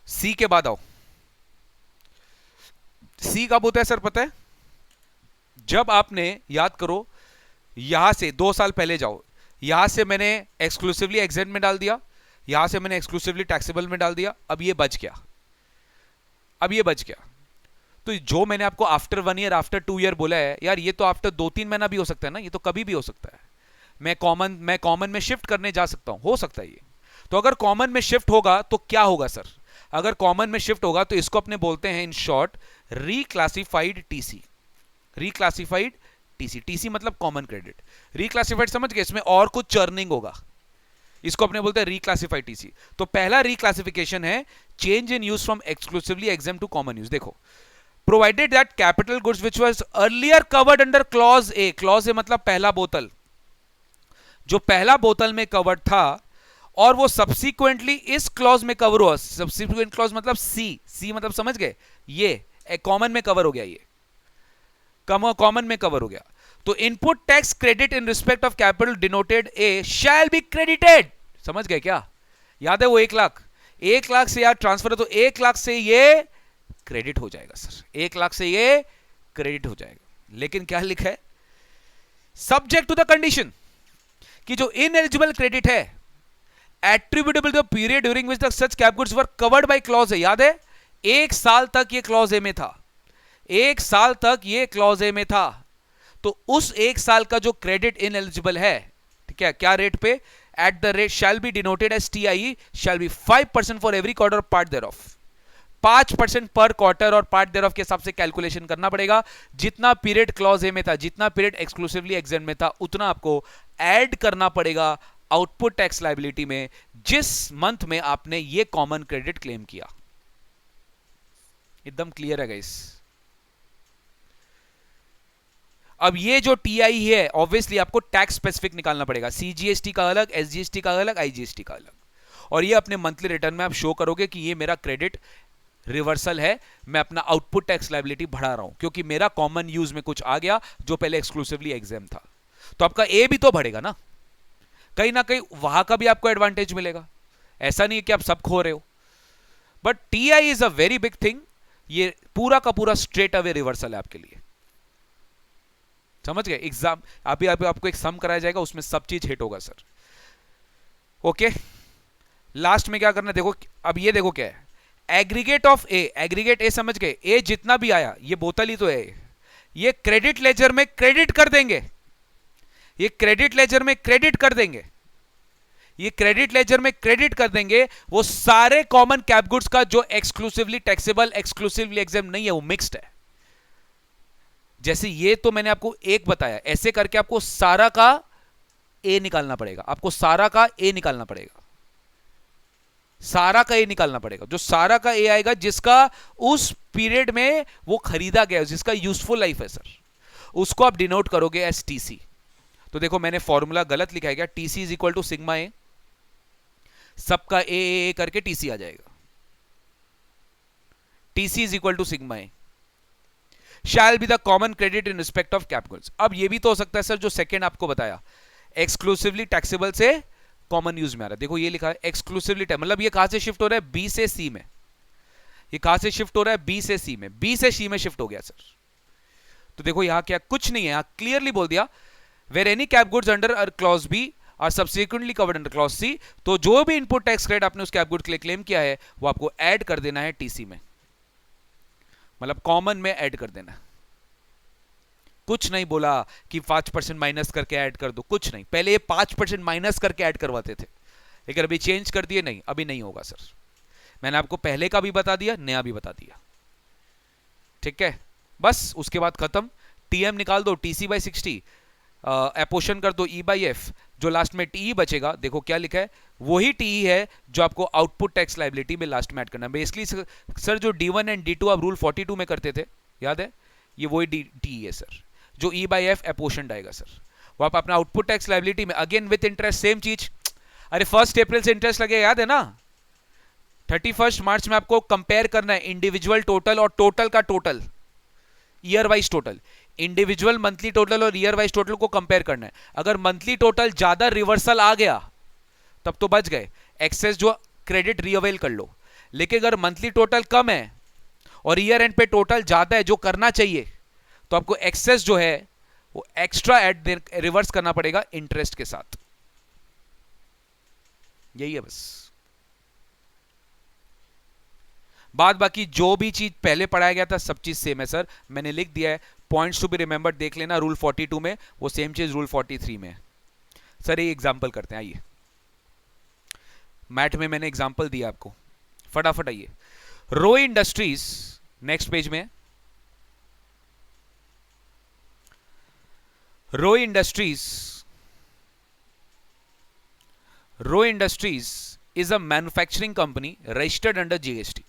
सी के बाद आओ, सी कब होता है सर पता है? जब आपने, याद करो, यहां से 2 साल पहले जाओ, यहां से मैंने एक्सक्लूसिवली एग्जेम्प्ट में डाल दिया, यहां से मैंने एक्सक्लूसिवली टैक्सेबल में डाल दिया, अब ये बच गया, अब ये बच गया। तो जो मैंने आपको आफ्टर 1 ईयर आफ्टर 2 ईयर बोला है, यार ये तो आफ्टर 2-3 महीना भी हो सकता है ना, ये तो कभी भी हो सकता है। मैं कॉमन में शिफ्ट करने जा सकता हूं, हो सकता है ये। तो अगर कॉमन में शिफ्ट होगा तो क्या होगा सर? अगर कॉमन में शिफ्ट होगा तो इसको अपने बोलते हैं in short reclassified TC, reclassified TC, TC मतलब कॉमन क्रेडिट, रिक्लासिफाइड समझ गए, इसमें और कुछ चर्निंग होगा, इसको अपने बोलते हैं रिक्लासिफाइड टीसी। तो पहला रिक्लासिफिकेशन है change in use from exclusively exempt to common use. देखो, provided that capital goods which was earlier covered under clause A, clause A मतलब पहला बोतल, जो पहला बोतल में कवर्ड था और वो सब्सिक्वेंटली इस क्लॉज में कवर हुआ, सब्सिक्वेंट क्लॉज मतलब सी, सी मतलब समझ गए, ये कॉमन में कवर हो गया, ये कॉमन में कवर हो गया। तो input tax credit in respect of capital denoted A shall be credited, समझ गए क्या? याद है वो 1 लाख, 1 लाख से यार ट्रांसफर है तो 1 लाख से ये क्रेडिट हो जाएगा सर, 1 लाख से ये क्रेडिट हो जाएगा। लेकिन क्या लिखा है? सब्जेक्ट टू द कंडीशन कि जो इनएलिजिबल क्रेडिट है attributable to the period during which such cap goods were covered by clause है। याद है 1 साल तक ये क्लॉज ए में था, 1 साल तक ये क्लॉज ए में था, तो उस 1 साल का जो क्रेडिट इनएलिजिबल है, ठीक है, क्या रेट पे? At the rate shall be denoted as TI, shall be 5% for every quarter part thereof, 5% per quarter और पार्ट देयर ऑफ के हिसाब से कैलकुलेशन करना पड़ेगा। जितना पीरियड क्लॉज ए में था, जितना पीरियड एक्सक्लूसिवली एग्जेम्प्ट में था, उतना आपको ऐड करना पड़ेगा आउटपुट टैक्स लायबिलिटी में जिस मंथ में आपने ये कॉमन क्रेडिट क्लेम किया। एकदम क्लियर है गाइस। अब ये जो टीआई है ऑब्वियसली आपको टैक्स स्पेसिफिक निकालना पड़ेगा, सीजीएसटी का अलग, एसजीएसटी का अलग, आईजीएसटी का अलग, और ये अपने मंथली रिटर्न में आप शो करोगे कि ये मेरा क्रेडिट रिवर्सल है, मैं अपना आउटपुट टैक्स लायबिलिटी बढ़ा रहा हूं क्योंकि मेरा कॉमन यूज में कुछ आ गया जो पहले एक्सक्लूसिवली एग्जाम था। तो आपका ए भी तो बढ़ेगा ना कहीं वहां का भी आपको एडवांटेज मिलेगा। ऐसा नहीं है कि आप सब खो रहे हो, but TI is a very big thing. ये पूरा का पूरा स्ट्रेट अवे रिवर्सल है आपके लिए, समझ गए। एग्जाम अभी आपको एक सम कराया जाएगा, उसमें सब चीज हिट होगा सर। ओके, लास्ट में क्या करना है देखो, अब ये देखो क्या है, एग्रीगेट ऑफ ए, एग्रीगेट ए समझ गए, ए जितना भी आया ये बोतल ही तो है, ये क्रेडिट लेजर में क्रेडिट कर देंगे, ये क्रेडिट लेजर में क्रेडिट कर देंगे, ये क्रेडिट लेजर में क्रेडिट कर देंगे वो सारे कॉमन कैप गुड्स का जो एक्सक्लूसिवली टैक्सेबल, एक्सक्लूसिवली एग्जाम नहीं है, वो मिक्स्ड है। जैसे ये तो मैंने आपको एक बताया, ऐसे करके आपको सारा का ए निकालना पड़ेगा, आपको सारा का ए निकालना पड़ेगा, सारा का ए निकालना पड़ेगा। जो सारा का ए आएगा जिसका उस पीरियड में वो खरीदा गया, जिसका यूजफुल लाइफ है सर, उसको आप डिनोट करोगे एस टीसी। तो देखो मैंने फॉर्मूला गलत लिखा है क्या, TC is equal to sigma A, सबका ए करके टीसी आ जाएगा, TC is equal to sigma A shall be the common credit in respect of cap goods. अब ये भी तो हो सकता है सर जो सेकंड आपको बताया, एक्सक्लूसिवली टैक्सेबल से कॉमन यूज में आ रहा है। देखो ये लिखा है एक्सक्लूसिवली, मतलब ये कहां से शिफ्ट हो रहा है, बी से सी में, ये कहां से शिफ्ट हो रहा है, बी से सी में, बी से सी में शिफ्ट हो गया सर। तो देखो यहां क्या कुछ नहीं है, यहां क्लियरली बोल दिया where any cap goods under clause B are subsequently covered under clause C. तो जो भी इनपुट टैक्स क्रेडिट आपने उस कैप गुड के लिए क्लेम किया है वो आपको ऐड कर देना है टीसी में, मतलब कॉमन में ऐड कर देना। कुछ नहीं बोला कि 5% माइनस करके ऐड कर दो, कुछ नहीं, पहले ये 5% माइनस करके ऐड करवाते थे, लेकिन अभी चेंज कर दिए, नहीं अभी नहीं होगा सर। मैंने आपको पहले का भी बता दिया, नया भी बता दिया, ठीक है। बस उसके बाद खत्म, टीएम निकाल दो, टीसी बाई 60 एपोर्शन कर दो ई बाई एफ, जो लास्ट में टीई बचेगा, देखो क्या लिखा है, वही टीई है जो आपको आउटपुट टैक्स लायबिलिटी में लास्ट में ऐड करना है। बेसिकली सर जो D1 एंड D2 आप रूल 42 में करते थे, याद है, ये वही टीई है सर, जो ई बाई एफ एपोर्शन आएगा सर, वो आप अपना आउटपुट टैक्स लायबिलिटी में अगेन विथ इंटरेस्ट सेम चीज। अरे 1 अप्रैल से इंटरेस्ट लगेगा, याद है ना, 31 मार्च में आपको कंपेयर करना है इंडिविजुअल टोटल और टोटल का total, year wise total, individual monthly total और ईयर वाइज टोटल को कंपेयर करना है। अगर मंथली टोटल ज्यादा रिवर्सल आ गया तब तो बच गए, एक्सेस जो क्रेडिट रीअवेल कर लो, लेकिन अगर मंथली टोटल कम है और ईयर एंड पे टोटल ज्यादा है जो करना चाहिए, तो आपको एक्सेस जो है वो एक्स्ट्रा एड रिवर्स करना पड़ेगा इंटरेस्ट के साथ। यही है बस बात, बाकी जो भी चीज पहले पढ़ाया गया था सब चीज सेम है सर, मैंने लिख दिया है, पॉइंट्स टू बी रिमेंबर्ड देख लेना, रूल 42 में वो सेम चीज रूल 43 में है। सर एक एग्जांपल करते हैं, आइए, मैथ में मैंने एग्जांपल दिया आपको, फटाफट आइए। रो इंडस्ट्रीज नेक्स्ट पेज में, Row industries is a manufacturing company registered under GST.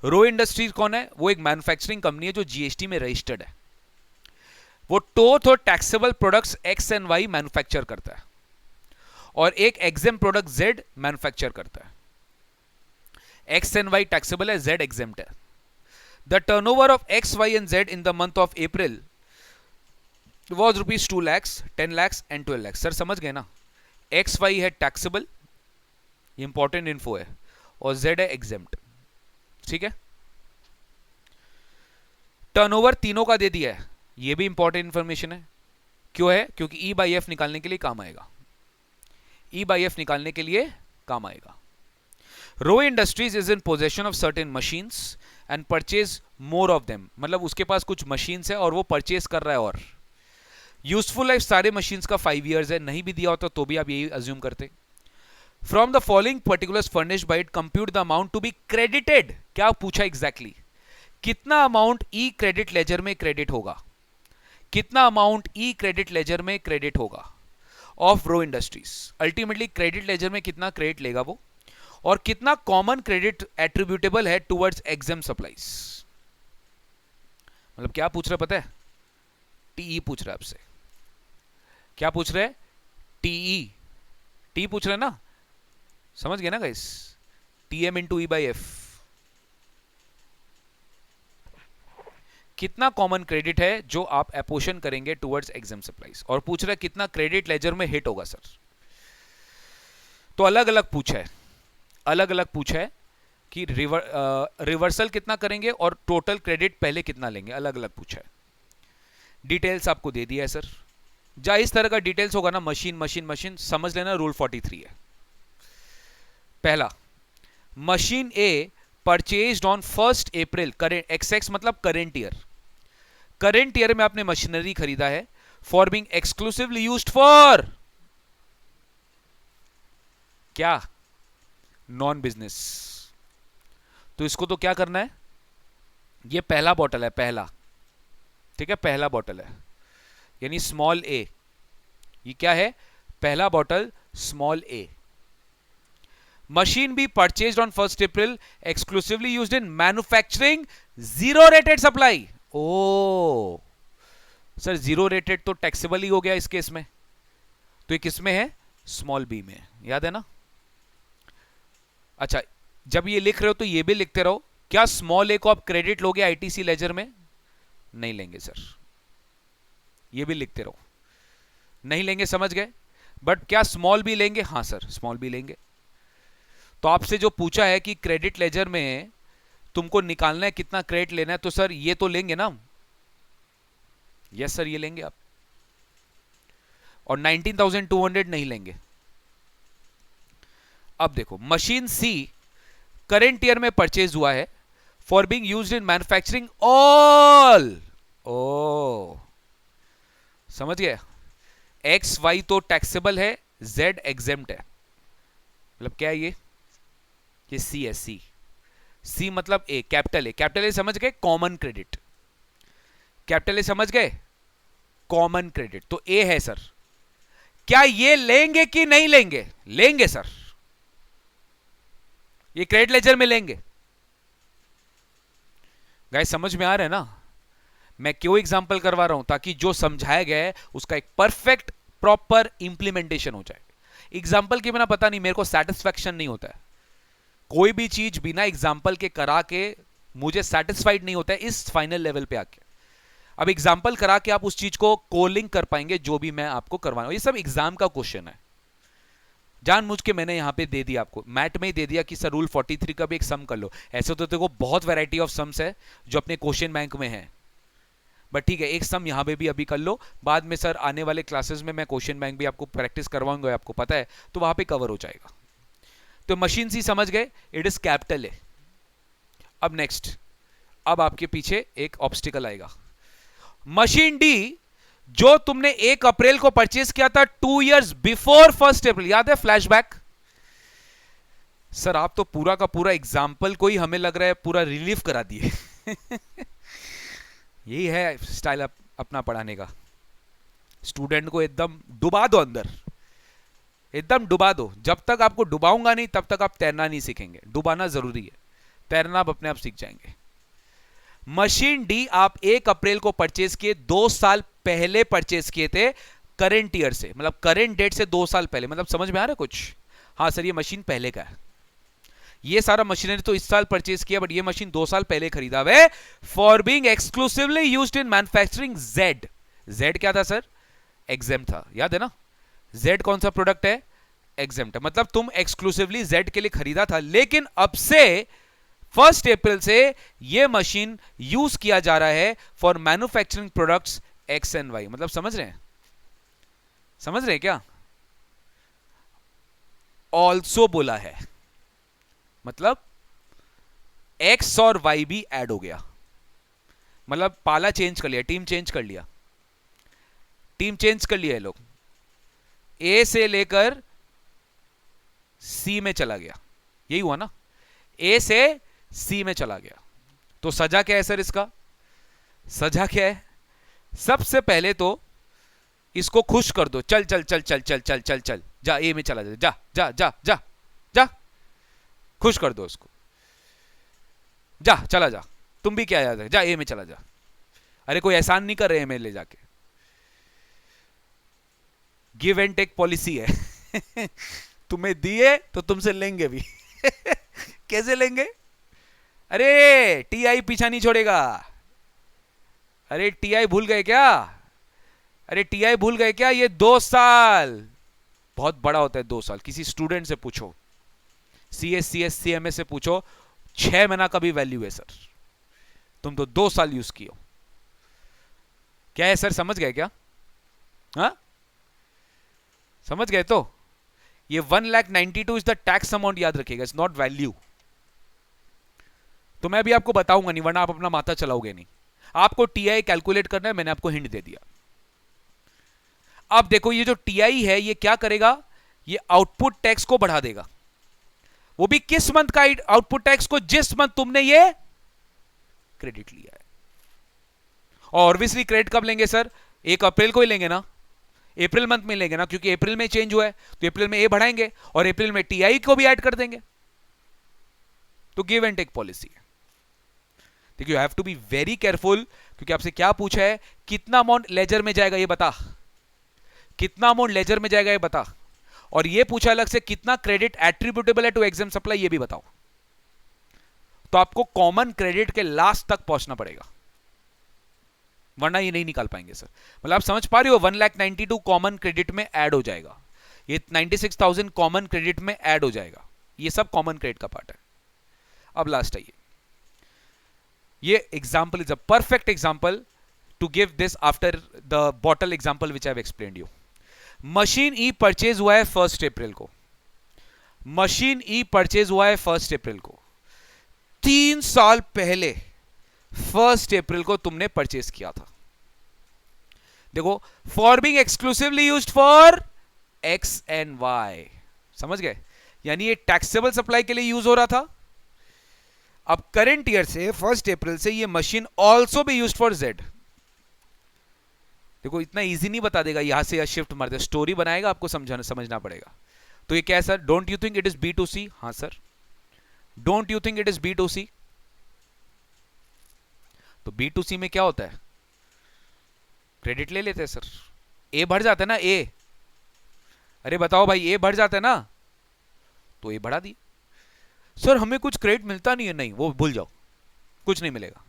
Row industries कौन है, वो एक मैन्युफैक्चरिंग कंपनी है जो जीएसटी में रजिस्टर्ड है। वो टोथ और taxable products X and Y manufacture करता है और एक एग्जेम प्रोडक्ट जेड मैन्युफैक्चर करता है। एक्स एंड वाई टैक्सेबल है, जेड एग्जेम्प्ट है। The turnover of X Y and Z in the month of April was rupees 2 lakhs, 10 lakhs and 12 lakhs। Sir समझ गए ना, एक्स वाई है taxable, important info है, और जेड है exempt, ठीक है। टर्नओवर तीनों का दे दिया है, ये भी इंपॉर्टेंट इंफॉर्मेशन है, क्यों है, क्योंकि ई बाई एफ निकालने के लिए काम आएगा, ई बाई एफ निकालने के लिए काम आएगा। Row industries is in possession of certain machines and purchase more of them, मतलब उसके पास कुछ मशीन्स है और वो परचेज कर रहा है। और यूजफुल लाइफ सारे मशीन्स का 5 years है, नहीं भी दिया होता तो भी आप यही अज्यूम करते। From the following particulars furnished by it compute the amount to be credited, क्या पूछा एग्जैक्टली कितना अमाउंट ई क्रेडिट लेजर में क्रेडिट होगा, कितना अमाउंट ई क्रेडिट लेजर में क्रेडिट होगा, of row industries. Ultimately credit ledger में कितना क्रेडिट लेगा वो, और कितना कॉमन क्रेडिट एट्रीब्यूटेबल है टुवर्ड्स एग्जाम सप्लाईज। मतलब क्या पूछ रहा है पता है? टीई पूछ रहा है आपसे। क्या पूछ रहे हैं? टीई। टी पूछ रहे हैं ना, समझ गए ना guys? TM into E by F. कितना कॉमन क्रेडिट है जो आप एपोर्शन करेंगे टुवर्ड्स एग्जाम सप्लाईज, और पूछ रहे कितना क्रेडिट लेजर में हिट होगा सर। तो अलग अलग पूछा है, अलग अलग पूछा है कि रिवर्सल कितना करेंगे और टोटल क्रेडिट पहले कितना लेंगे, अलग अलग पूछा है। डिटेल्स आपको दे दिया है सर। जहां इस तरह का डिटेल्स होगा ना, मशीन मशीन मशीन, समझ लेना रूल 43 है। पहला, machine A purchased on 1 April, current X X मतलब करेंट ईयर। करेंट ईयर में आपने मशीनरी खरीदा है for being exclusively used for क्या? Non business. तो इसको तो क्या करना है? ये पहला बॉटल है, पहला, ठीक है, पहला बॉटल है, यानी स्मॉल ए। ये क्या है? पहला bottle, small A. Machine B purchased on 1 April, exclusively used in manufacturing zero rated supply. Oh sir, zero rated तो टैक्सेबल ही हो गया इस केस में, तो ये किस में है? स्मॉल बी में, याद है ना? अच्छा, जब ये लिख रहे हो तो ये भी लिखते रहो, क्या स्मॉल ए को आप क्रेडिट लोगे आईटीसी लेजर में? नहीं लेंगे सर, ये भी लिखते रहो, नहीं लेंगे, समझ गए? बट क्या स्मॉल बी लेंगे? हाँ सर, स्मॉल बी लेंगे। तो आपसे जो पूछा है कि क्रेडिट लेजर में तुमको निकालना है कितना क्रेडिट लेना है, तो सर ये तो लेंगे ना? यस सर, ये लेंगे आप। और 19,200 नहीं लेंगे। अब देखो, मशीन सी करेंट ईयर में परचेज हुआ है for being used in manufacturing all. ओ समझ गए? एक्स वाई तो टैक्सेबल है, जेड एग्जेम्प्ट है। मतलब क्या है ये सी है, सी। सी मतलब ए, कैपिटल ए। कैपिटल ए समझ गए? Common credit. कैपिटल ए समझ गए? Common credit. तो ए है सर। क्या ये लेंगे कि नहीं लेंगे? लेंगे सर, ये क्रेडिट लेजर में लेंगे। गाइस समझ में आ रहा है ना? मैं क्यों एग्जांपल करवा रहा हूं? ताकि जो समझाया गया है उसका एक परफेक्ट प्रॉपर इंप्लीमेंटेशन हो जाए। एग्जाम्पल के बिना पता नहीं, मेरे को सेटिस्फैक्शन नहीं होता है। कोई भी चीज बिना एग्जाम्पल के करा के मुझे सेटिस्फाइड नहीं होता है इस फाइनल लेवल पे आके। अब एग्जाम्पल करा के आप उस चीज को कोलिंग कर पाएंगे जो भी मैं आपको करवाना हूं। ये सब एग्जाम का क्वेश्चन है, जानबूझ के मैंने यहां पे दे दिया आपको, मैट में ही दे दिया कि सर रूल 43 का भी एक सम कर लो। ऐसे तो देखो बहुत वैरायटी ऑफ समस है जो अपने क्वेश्चन बैंक में है, बट ठीक है, एक सम यहां पे भी अभी कर लो। बाद में सर आने वाले क्लासेस में मैं क्वेश्चन बैंक भी आपको प्रैक्टिस करवाऊंगा, आपको पता है, तो वहां पे कवर हो जाएगा। तो मशीन सी समझ गए, इट इज कैपिटल ए। अब नेक्स्ट, अब आपके पीछे एक ऑब्स्टिकल आएगा। मशीन डी जो तुमने 1 अप्रैल को परचेज किया था 2 इयर्स बिफोर 1 अप्रैल, याद है? फ्लैशबैक। सर आप तो पूरा का पूरा एग्जाम्पल को ही हमें लग रहा है पूरा रिलीव करा दिए। यही है स्टाइल अपना पढ़ाने का। स्टूडेंट को एकदम डुबा दो अंदर, एकदम डुबा दो। जब तक आपको डुबाऊंगा नहीं तब तक आप तैरना नहीं सीखेंगे। डुबाना जरूरी है, तैरना आप अपने आप सीख जाएंगे। मशीन डी आप 1 अप्रैल को परचेज किए, 2 साल पहले परचेज किए थे करेंट ईयर से, मतलब करेंट डेट से 2 साल पहले। मतलब समझ में आ रहा है कुछ? हाँ सर, ये मशीन पहले का है। ये सारा मशीनरी तो इस साल परचेज किया, बट ये मशीन 2 साल पहले खरीदा हुआ है for being exclusively used in manufacturing Z. Z क्या था सर? एग्जेम्प्ट था, याद है ना? जेड कौन सा प्रोडक्ट है? एग्जेम्प्ट है। मतलब तुम एक्सक्लूसिवली जेड के लिए खरीदा था, लेकिन अब से 1 अप्रैल से यह मशीन यूज किया जा रहा है for manufacturing products X and Y. मतलब समझ रहे हैं? समझ रहे हैं क्या? ऑल्सो बोला है, मतलब एक्स और वाई भी ऐड हो गया। मतलब पाला चेंज कर लिया, टीम चेंज कर लिया, टीम चेंज कर लिया है लोग। ए से लेकर सी में चला गया, यही हुआ ना? ए से सी में चला गया। तो सजा क्या है सर इसका? सजा क्या है? सबसे पहले तो इसको खुश कर दो, चल चल चल चल चल चल चल चल, जा ए में चला जा, जा जा जा जा जा, खुश कर दो उसको, जा चला जा, तुम भी क्या याद है, जा ए में चला जा। अरे कोई एहसान नहीं कर रहे हैं में ले जाके, गिव एंड टेक पॉलिसी है। तुम्हें दिए तो तुमसे लेंगे भी। कैसे लेंगे? अरे टीआई पीछा नहीं छोड़ेगा। अरे टीआई भूल गए क्या? अरे टीआई भूल गए क्या? ये 2 साल बहुत बड़ा होता है, 2 साल। किसी स्टूडेंट से पूछो, CSCS CMA से पूछो, 6 महीना का भी वैल्यू है सर, तुम तो 2 साल यूज किए हो। क्या है सर, समझ गए क्या? हाँ समझ गए तो ये 1,92,000 इज द टैक्स अमाउंट, याद रखिएगा, इट्स नॉट वैल्यू। तो मैं भी आपको बताऊंगा नहीं, वरना आप अपना माथा चलाओगे नहीं। आपको टीआई कैलकुलेट करना है, मैंने आपको हिंट दे दिया। अब देखो ये जो टीआई है ये क्या करेगा, ये आउटपुट टैक्स को बढ़ा देगा। वो भी किस मंथ का आउटपुट टैक्स को? जिस मंथ तुमने ये क्रेडिट लिया है। और ऑब्वियसली क्रेडिट कब लेंगे सर? 1 अप्रैल को ही लेंगे ना, अप्रैल मंथ में लेंगे ना, क्योंकि अप्रैल में चेंज हुआ है, तो अप्रैल में ए बढ़ाएंगे और अप्रैल में टीआई को भी ऐड कर देंगे। तो गिव एंड टेक पॉलिसी है। देखिए you have to be very careful, क्योंकि आपसे क्या पूछा है, कितना अमाउंट लेजर में जाएगा ये बता, कितना अमाउंट लेजर में जाएगा ये बता, और ये पूछा अलग से कितना क्रेडिट एट्रीब्यूटेबल है टू एग्जाम सप्लाई, ये भी बताओ। तो आपको कॉमन क्रेडिट के लास्ट तक पहुंचना पड़ेगा, वरना ये नहीं निकाल पाएंगे सर। मतलब आप समझ पा रहे हो, 1,92,000 कॉमन क्रेडिट में ऐड हो जाएगा, ये 96,000 कॉमन क्रेडिट में ऐड हो जाएगा, ये सब कॉमन क्रेडिट का पार्ट है। अब लास्ट आइए, ये example is a perfect example to give this after the bottle example which I have explained you. Machine E purchase हुआ है 1 अप्रैल को, मशीन ई परचेज हुआ है 1 अप्रैल को, 3 साल पहले 1 अप्रैल को तुमने परचेज किया था। देखो, for being exclusively used for X and Y, समझ गए? यानी ये टैक्सेबल सप्लाई के लिए यूज हो रहा था। अब करंट ईयर से 1 अप्रैल से ये machine also be used for Z. देखो इतना इजी नहीं बता देगा, यहां से या शिफ्ट मार दे, स्टोरी बनाएगा, आपको समझना पड़ेगा। तो ये क्या है sir? Don't you think it is B2C? हाँ sir. Don't you think it is B2C? तो B2C में क्या होता है, क्रेडिट ले लेते हैं सर, ए बढ़ जाता है ना, ए, अरे बताओ भाई, ए बढ़ जाता है ना, तो ए बढ़ा दी। सर हमें कुछ क्रेडिट मिलता नहीं है, नहीं वो भूल जाओ, कुछ नहीं मिलेगा,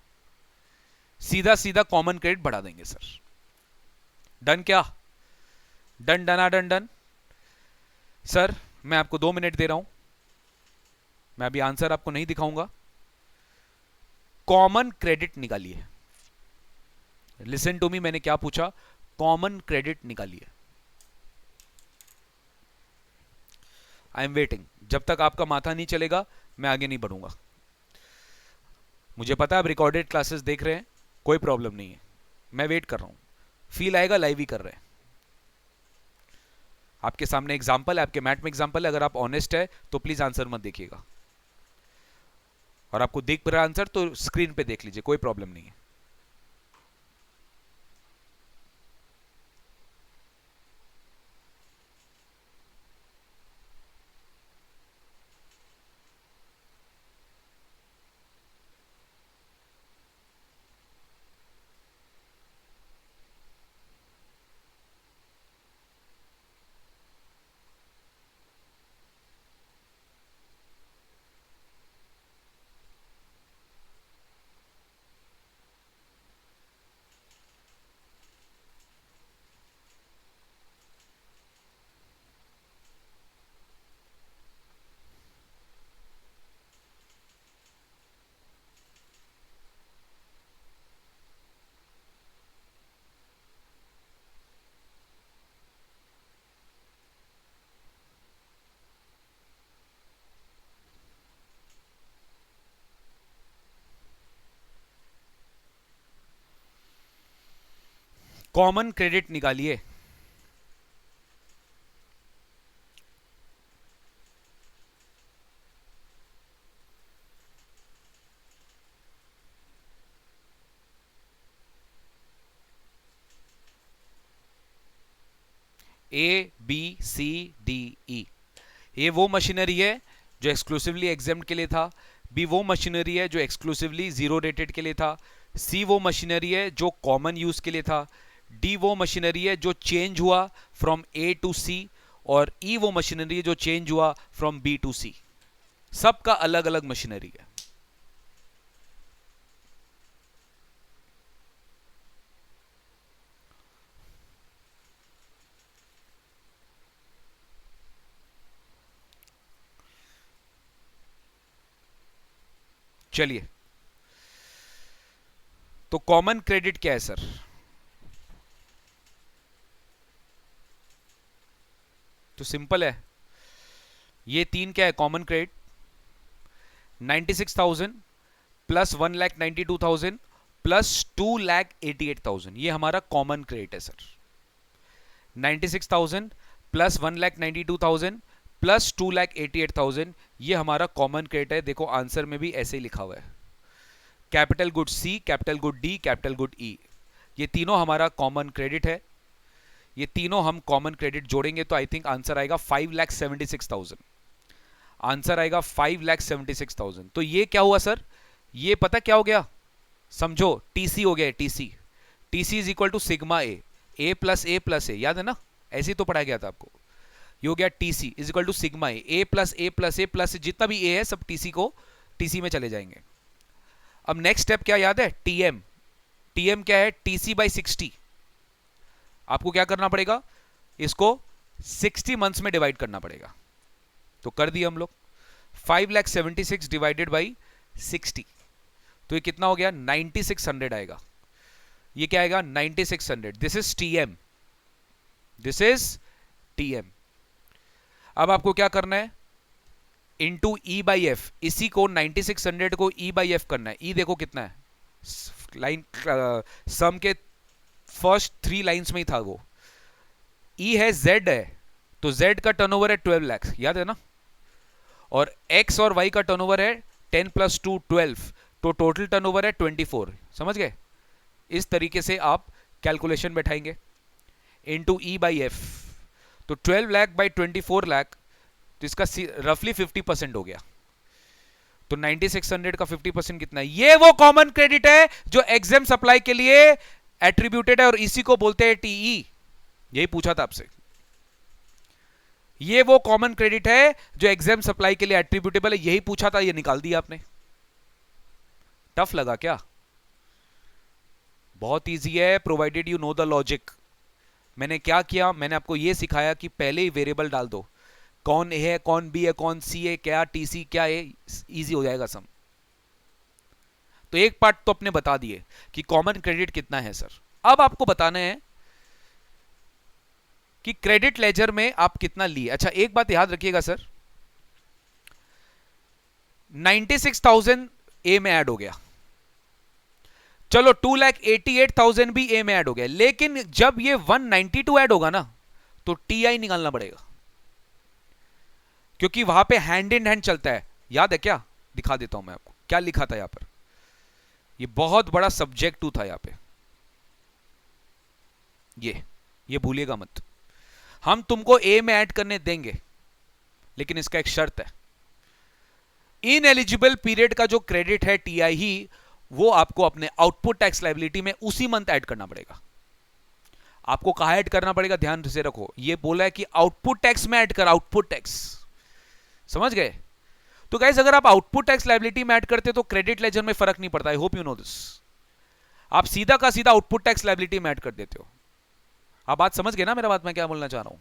सीधा सीधा कॉमन क्रेडिट बढ़ा देंगे सर। डन क्या? डन डना डन डन। सर मैं आपको 2 मिनट दे रहा हूं, मैं अभी आंसर आपको नहीं दिखाऊंगा, कॉमन क्रेडिट निकालिए। लिसन टू मी, मैंने क्या पूछा? कॉमन क्रेडिट निकालिए। आई एम वेटिंग, जब तक आपका माथा नहीं चलेगा मैं आगे नहीं बढ़ूंगा। मुझे पता है आप रिकॉर्डेड क्लासेस देख रहे हैं, कोई प्रॉब्लम नहीं है, मैं वेट कर रहा हूं, फील आएगा लाइव ही कर रहे हैं। आपके सामने एग्जाम्पल है, आपके मैट में एग्जाम्पल है, अगर आप ऑनेस्ट है तो प्लीज आंसर मत देखिएगा, और आपको देख रहा आंसर तो स्क्रीन पे देख लीजिए, कोई प्रॉब्लम नहीं है। कॉमन क्रेडिट निकालिए। ABCDE। ए वो मशीनरी है जो एक्सक्लूसिवली एग्जाम्ड के लिए था, बी वो मशीनरी है जो एक्सक्लूसिवली जीरो रेटेड के लिए था, सी वो मशीनरी है जो कॉमन यूज के लिए था, डी वो मशीनरी है जो चेंज हुआ फ्रॉम ए टू सी, और ई वो मशीनरी है जो चेंज हुआ फ्रॉम बी टू सी। सबका अलग अलग मशीनरी है। चलिए, तो कॉमन क्रेडिट क्या है सर? तो सिंपल है, ये तीन क्या है कॉमन क्रेडिट? 96,000 प्लस 1,92,000 प्लस 2,88,000, ये हमारा कॉमन क्रेडिट है सर। 96,000 प्लस 1,92,000 प्लस 2,88,000, ये हमारा कॉमन क्रेडिट है। देखो आंसर में भी ऐसे ही लिखा हुआ है, capital good C, capital good D, capital good E, ये तीनों हमारा कॉमन क्रेडिट है। ये तीनों हम कॉमन क्रेडिट जोड़ेंगे तो आई थिंक आंसर आएगा 5,76,000। आंसर आएगा 5,76,000। तो ये क्या हुआ सर? ये पता क्या हो गया? समझो, टीसी हो गया। TC, TC is equal to sigma A plus A, याद है ना? ऐसे ही तो पढ़ाया गया था आपको। ये हो गया TC is equal to sigma A plus A plus A plus जितना भी ए है सब टीसी को टीसी में चले जाएंगे। अब नेक्स्ट स्टेप क्या याद है? टीएम। टीएम क्या है? TC by 60। आपको क्या करना पड़ेगा? इसको 60 मंथ्स में डिवाइड करना पड़ेगा। तो कर दिए हम लोग, 5,76,000 डिवाइडेड बाई 60, तो ये कितना हो गया? 9600 आएगा। ये क्या आएगा? 9600। This is TM, this is TM. अब आपको क्या करना है? Into E by F. इसी को 9600 को ई बाई एफ करना है। ई देखो कितना है, लाइन सम के फर्स्ट 3 लाइंस में ही था वो। ई है, जेड है, तो जेड का टर्नओवर है 12 लाख, याद है ना? और एक्स और वाई का टर्नओवर है 10 प्लस 2 12, तो टोटल टर्नओवर है 24। समझ गए? इस तरीके से आप कैलकुलेशन बैठाएंगे इनटू ई बाई एफ। तो 12 लाख बाई 24 लाख, तो इसका रफली 50% हो गया। तो 9600 का 50% कितना है? ये वो कॉमन क्रेडिट है जो एग्जाम सप्लाई के लिए एट्रीब्यूटेड है, और इसी को बोलते हैं टीई। यही पूछा था आपसे। ये वो कॉमन क्रेडिट है जो एग्जाम सप्लाई के लिए एट्रीब्यूटेबल है, यही पूछा था, ये निकाल दिया आपने। टफ लगा क्या? बहुत इजी है, provided you know the logic. मैंने क्या किया? मैंने आपको यह सिखाया कि पहले ही वेरिएबल डाल दो, कौन ए है, कौन बी है, कौन सी है, क्या टीसी क्या है, इजी हो जाएगा सम। तो एक पार्ट तो अपने बता दिए कि कॉमन क्रेडिट कितना है सर। अब आपको बताना है कि क्रेडिट लेजर में आप कितना लिए। अच्छा, एक बात याद रखिएगा सर, 96,000 ए में ऐड हो गया, चलो 2,88,000 भी ए में ऐड हो गया, लेकिन जब ये 192 ऐड होगा ना तो टीआई निकालना पड़ेगा, क्योंकि वहां पे हैंड इन हैंड चलता है। याद है क्या? दिखा देता हूं मैं आपको क्या लिखा था यहां पर। ये बहुत बड़ा सब्जेक्ट था यहां पे, ये भूलिएगा मत। हम तुमको ए में ऐड करने देंगे, लेकिन इसका एक शर्त है, इन एलिजिबल पीरियड का जो क्रेडिट है टीआई ही, वो आपको अपने आउटपुट टैक्स लायबिलिटी में उसी मंथ ऐड करना पड़ेगा। आपको कहां ऐड करना पड़ेगा? ध्यान से रखो, ये बोला है कि आउटपुट टैक्स में ऐड कर, आउटपुट टैक्स। समझ गए? तो गाइस, अगर आप आउटपुट टैक्स लायबिलिटी में ऐड करते तो क्रेडिट लेजर में फर्क नहीं पड़ता। आई होप यू नो दिस। आप सीधा का सीधा आउटपुट टैक्स लायबिलिटी में ऐड कर देते हो। आप बात समझ गए ना मेरा बात मैं क्या बोलना चाह रहा हूं?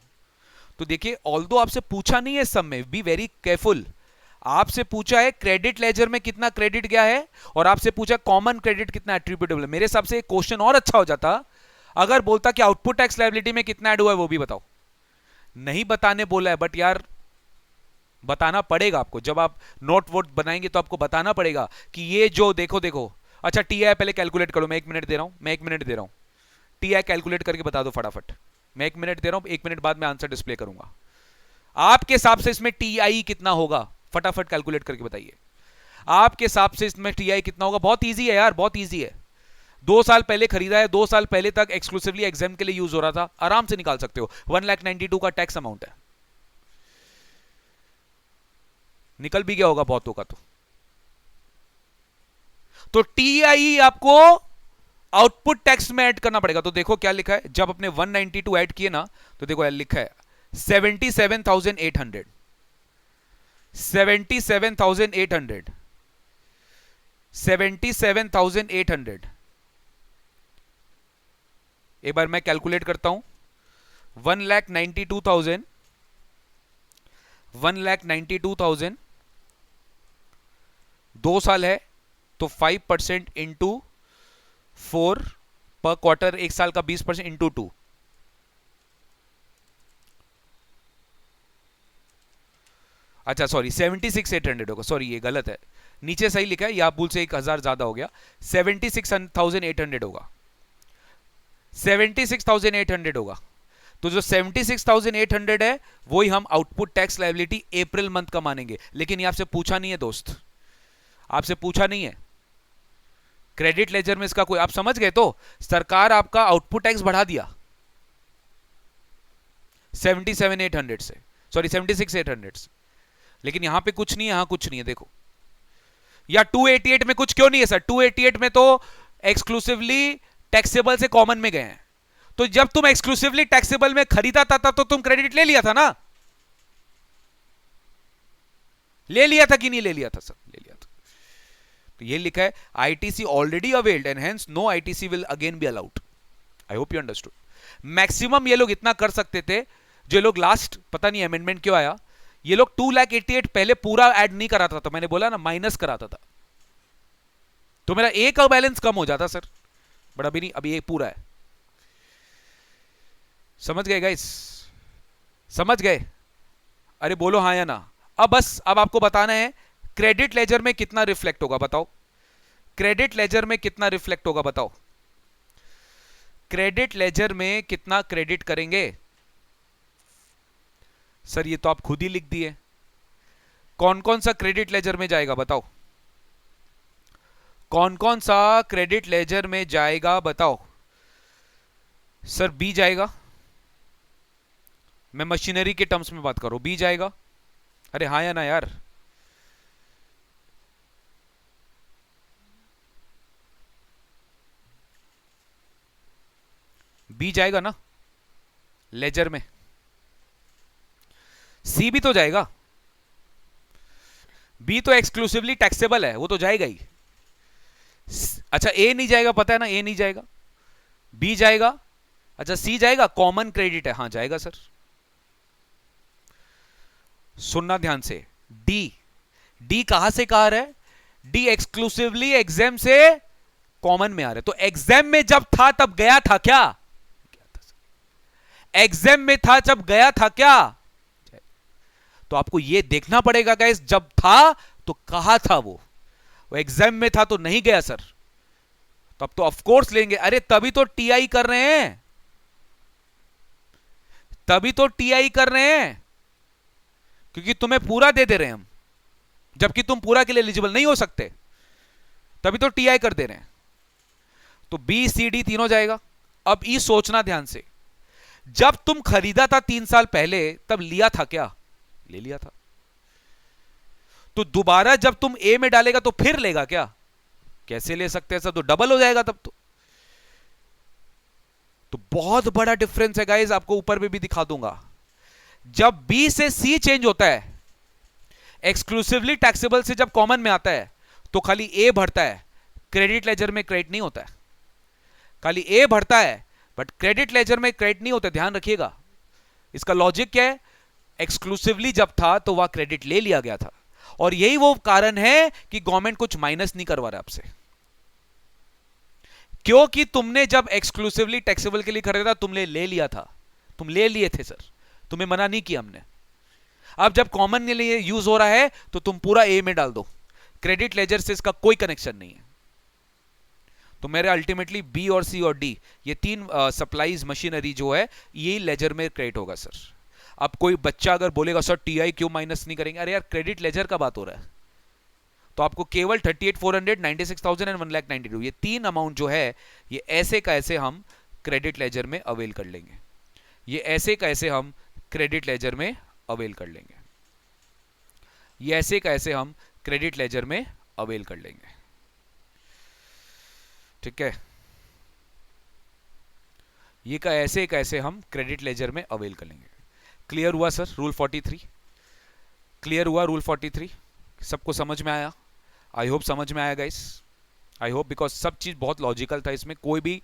तो देखिए, ऑल्दो आपसे पूछा नहीं है सब में, बी वेरी केयरफुल। आपसे पूछा है क्रेडिट लेजर में कितना क्रेडिट गया है, और आपसे पूछा कॉमन क्रेडिट कितना एट्रीब्यूटेबल है। मेरे हिसाब से क्वेश्चन और अच्छा हो जाता अगर बोलता कि आउटपुट टैक्स लायबिलिटी में कितना ऐड हुआ है वो भी बताओ। नहीं बताने बोला है, बट यार बताना पड़ेगा आपको। जब आप नोट वोट बनाएंगे तो आपको बताना पड़ेगा कि ये जो देखो। अच्छा, टीआई पहले कैलकुलेट करो, मैं 1 मिनट दे रहा हूं, टीआई कैलकुलेट करके बता दो फटाफट। मैं 1 मिनट दे रहा हूं, 1 मिनट बाद मैं आंसर डिस्प्ले करूंगा। आपके हिसाब से इसमें टीआई कितना होगा? फटाफट कैलकुलेट करके बताइए। आपके हिसाब से इसमें टीआई कितना होगा? बहुत इजी है यार, बहुत इजी है। 2 साल पहले खरीदा है, 2 साल पहले तक एक्सक्लूसिवली एग्जाम के लिए यूज हो रहा था, आराम से निकाल सकते हो। 1,92,000 का टैक्स अमाउंट है, निकल भी गया होगा बहुतों का। तो टीआई आपको आउटपुट टैक्स में ऐड करना पड़ेगा। तो देखो क्या लिखा है, जब अपने 192 ऐड किए ना, तो देखो लिखा है 77,800, 77,800, 77,800। एक बार मैं कैलकुलेट करता हूं, 1,92,000, 1,92,000, 2 साल है तो 5% इंटू 4 पर क्वार्टर, एक साल का 20% इंटू 2, अच्छा सॉरी 76,800 होगा, सॉरी ये गलत है, नीचे सही लिखा है, यह भूल से 1,000 ज्यादा हो गया, 76,800 होगा, 76,800 होगा। तो जो 76,800 है वही हम output tax liability April month का मानेंगे। लेकिन ये आपसे पूछा नहीं है दोस्त, आपसे पूछा नहीं है क्रेडिट लेजर में इसका कोई, आप समझ गए? तो सरकार आपका आउटपुट टैक्स बढ़ा दिया 77,800 से, सॉरी 76,800 से, लेकिन यहां पे कुछ नहीं है, यहां कुछ नहीं है। देखो या 288 में कुछ क्यों नहीं है सर? 288 में तो एक्सक्लूसिवली टैक्सेबल से कॉमन में गए हैं। तो जब तुम एक्सक्लूसिवली टैक्सेबल में खरीदा था तब तो तुम क्रेडिट ले लिया था ना, ले लिया था कि नहीं ले लिया था सर? ले लिया था। तो ये लिखा है ITC already availed and hence no ITC will again be allowed. I hope you understood. Maximum ये लोग इतना कर सकते थे, जो लोग लास्ट पता नहीं अमेंडमेंट क्यों आया, ये लोग 2,88,000 पहले पूरा ऐड नहीं कराता था, तो मैंने बोला ना माइनस कराता था, तो मेरा ए का बैलेंस कम हो जाता सर, बट अभी नहीं, अभी ये पूरा है। समझ गए गाइस? समझ गए? अरे बोलो हाँ या ना। अब बस अब आपको बताना है क्रेडिट लेजर में कितना रिफ्लेक्ट होगा, बताओ क्रेडिट लेजर में कितना रिफ्लेक्ट होगा, बताओ क्रेडिट लेजर में कितना क्रेडिट करेंगे? सर ये तो आप खुद ही लिख दिए, कौन कौन सा क्रेडिट लेजर में जाएगा बताओ, कौन कौन सा क्रेडिट लेजर में जाएगा बताओ। सर बी जाएगा, मैं मशीनरी के टर्म्स में बात करूं, बी जाएगा। अरे हाँ या ना यार? बी जाएगा ना लेजर में, सी भी तो जाएगा, बी तो एक्सक्लूसिवली टैक्सेबल है, वो तो जाएगा ही। अच्छा ए नहीं जाएगा, पता है ना, ए नहीं जाएगा, बी जाएगा, अच्छा सी जाएगा, कॉमन क्रेडिट है, हाँ जाएगा सर। सुनना ध्यान से, डी, डी कहां से कहा रहा है? डी एक्सक्लूसिवली एग्जाम से कॉमन में आ रहा है, तो एग्जाम में जब था तब गया था क्या? एग्जाम में था जब गया था क्या? तो आपको यह देखना पड़ेगा गाइस, जब था तो कहा था वो एग्जाम में था तो नहीं गया सर, तो अब तो ऑफ कोर्स लेंगे। अरे तभी तो टीआई कर रहे हैं, तभी तो टीआई कर रहे हैं, क्योंकि तुम्हें पूरा दे दे रहे हैं हम, जबकि तुम पूरा के लिए एलिजिबल नहीं हो सकते, तभी तो टीआई कर दे रहे हैं। तो बी सी डी तीनों जाएगा। अब ई सोचना ध्यान से, जब तुम खरीदा था 3 साल पहले तब लिया था क्या? ले लिया था। तो दोबारा जब तुम ए में डालेगा तो फिर लेगा क्या? कैसे ले सकते हैं सर? तो डबल हो जाएगा तब तो बहुत बड़ा डिफरेंस है गाइस, आपको ऊपर में भी दिखा दूंगा। जब बी से सी चेंज होता है, एक्सक्लूसिवली टैक्सेबल से जब कॉमन में आता है, तो खाली ए बढ़ता है, क्रेडिट लेजर में क्रेडिट नहीं होता है। खाली ए बढ़ता है बट क्रेडिट लेजर में क्रेडिट नहीं होता, ध्यान रखिएगा। इसका लॉजिक क्या है? एक्सक्लूसिवली जब था तो वह क्रेडिट ले लिया गया था, और यही वो कारण है कि गवर्नमेंट कुछ माइनस नहीं करवा रहा आपसे, क्योंकि तुमने जब एक्सक्लूसिवली टैक्सेबल के लिए खरीदा तुमने ले लिया था, तुम ले लिए थे सर, तुम्हें मना नहीं किया हमने। अब जब कॉमन के लिए यूज हो रहा है तो तुम पूरा ए में डाल दो, क्रेडिट लेजर से इसका कोई कनेक्शन नहीं है। तो मेरे अल्टीमेटली बी और सी और डी, ये तीन सप्लाईज मशीनरी जो है ये लेजर में क्रेडिट होगा सर। अब कोई बच्चा अगर बोलेगा सर टीआई क्यों माइनस नहीं करेंगे, अरे यार क्रेडिट लेजर का बात हो रहा है, तो आपको केवल 38,400, 96,000 एंड 1,92,000 ये तीन अमाउंट जो है ये ऐसे का ऐसे हम क्रेडिट लेजर में अवेल कर लेंगे। ये ऐसे का ऐसे हम क्रेडिट लेजर में अवेल कर लेंगे। ये ऐसे का ऐसे हम क्रेडिट लेजर में अवेल कर लेंगे। ठीक है, ये का ऐसे हम क्रेडिट लेजर में अवेल कर लेंगे। क्लियर हुआ सर रूल 43? क्लियर हुआ रूल 43? सबको समझ में आया? आई होप समझ में आया गाइस, आई होप, बिकॉज सब चीज बहुत लॉजिकल था, इसमें कोई भी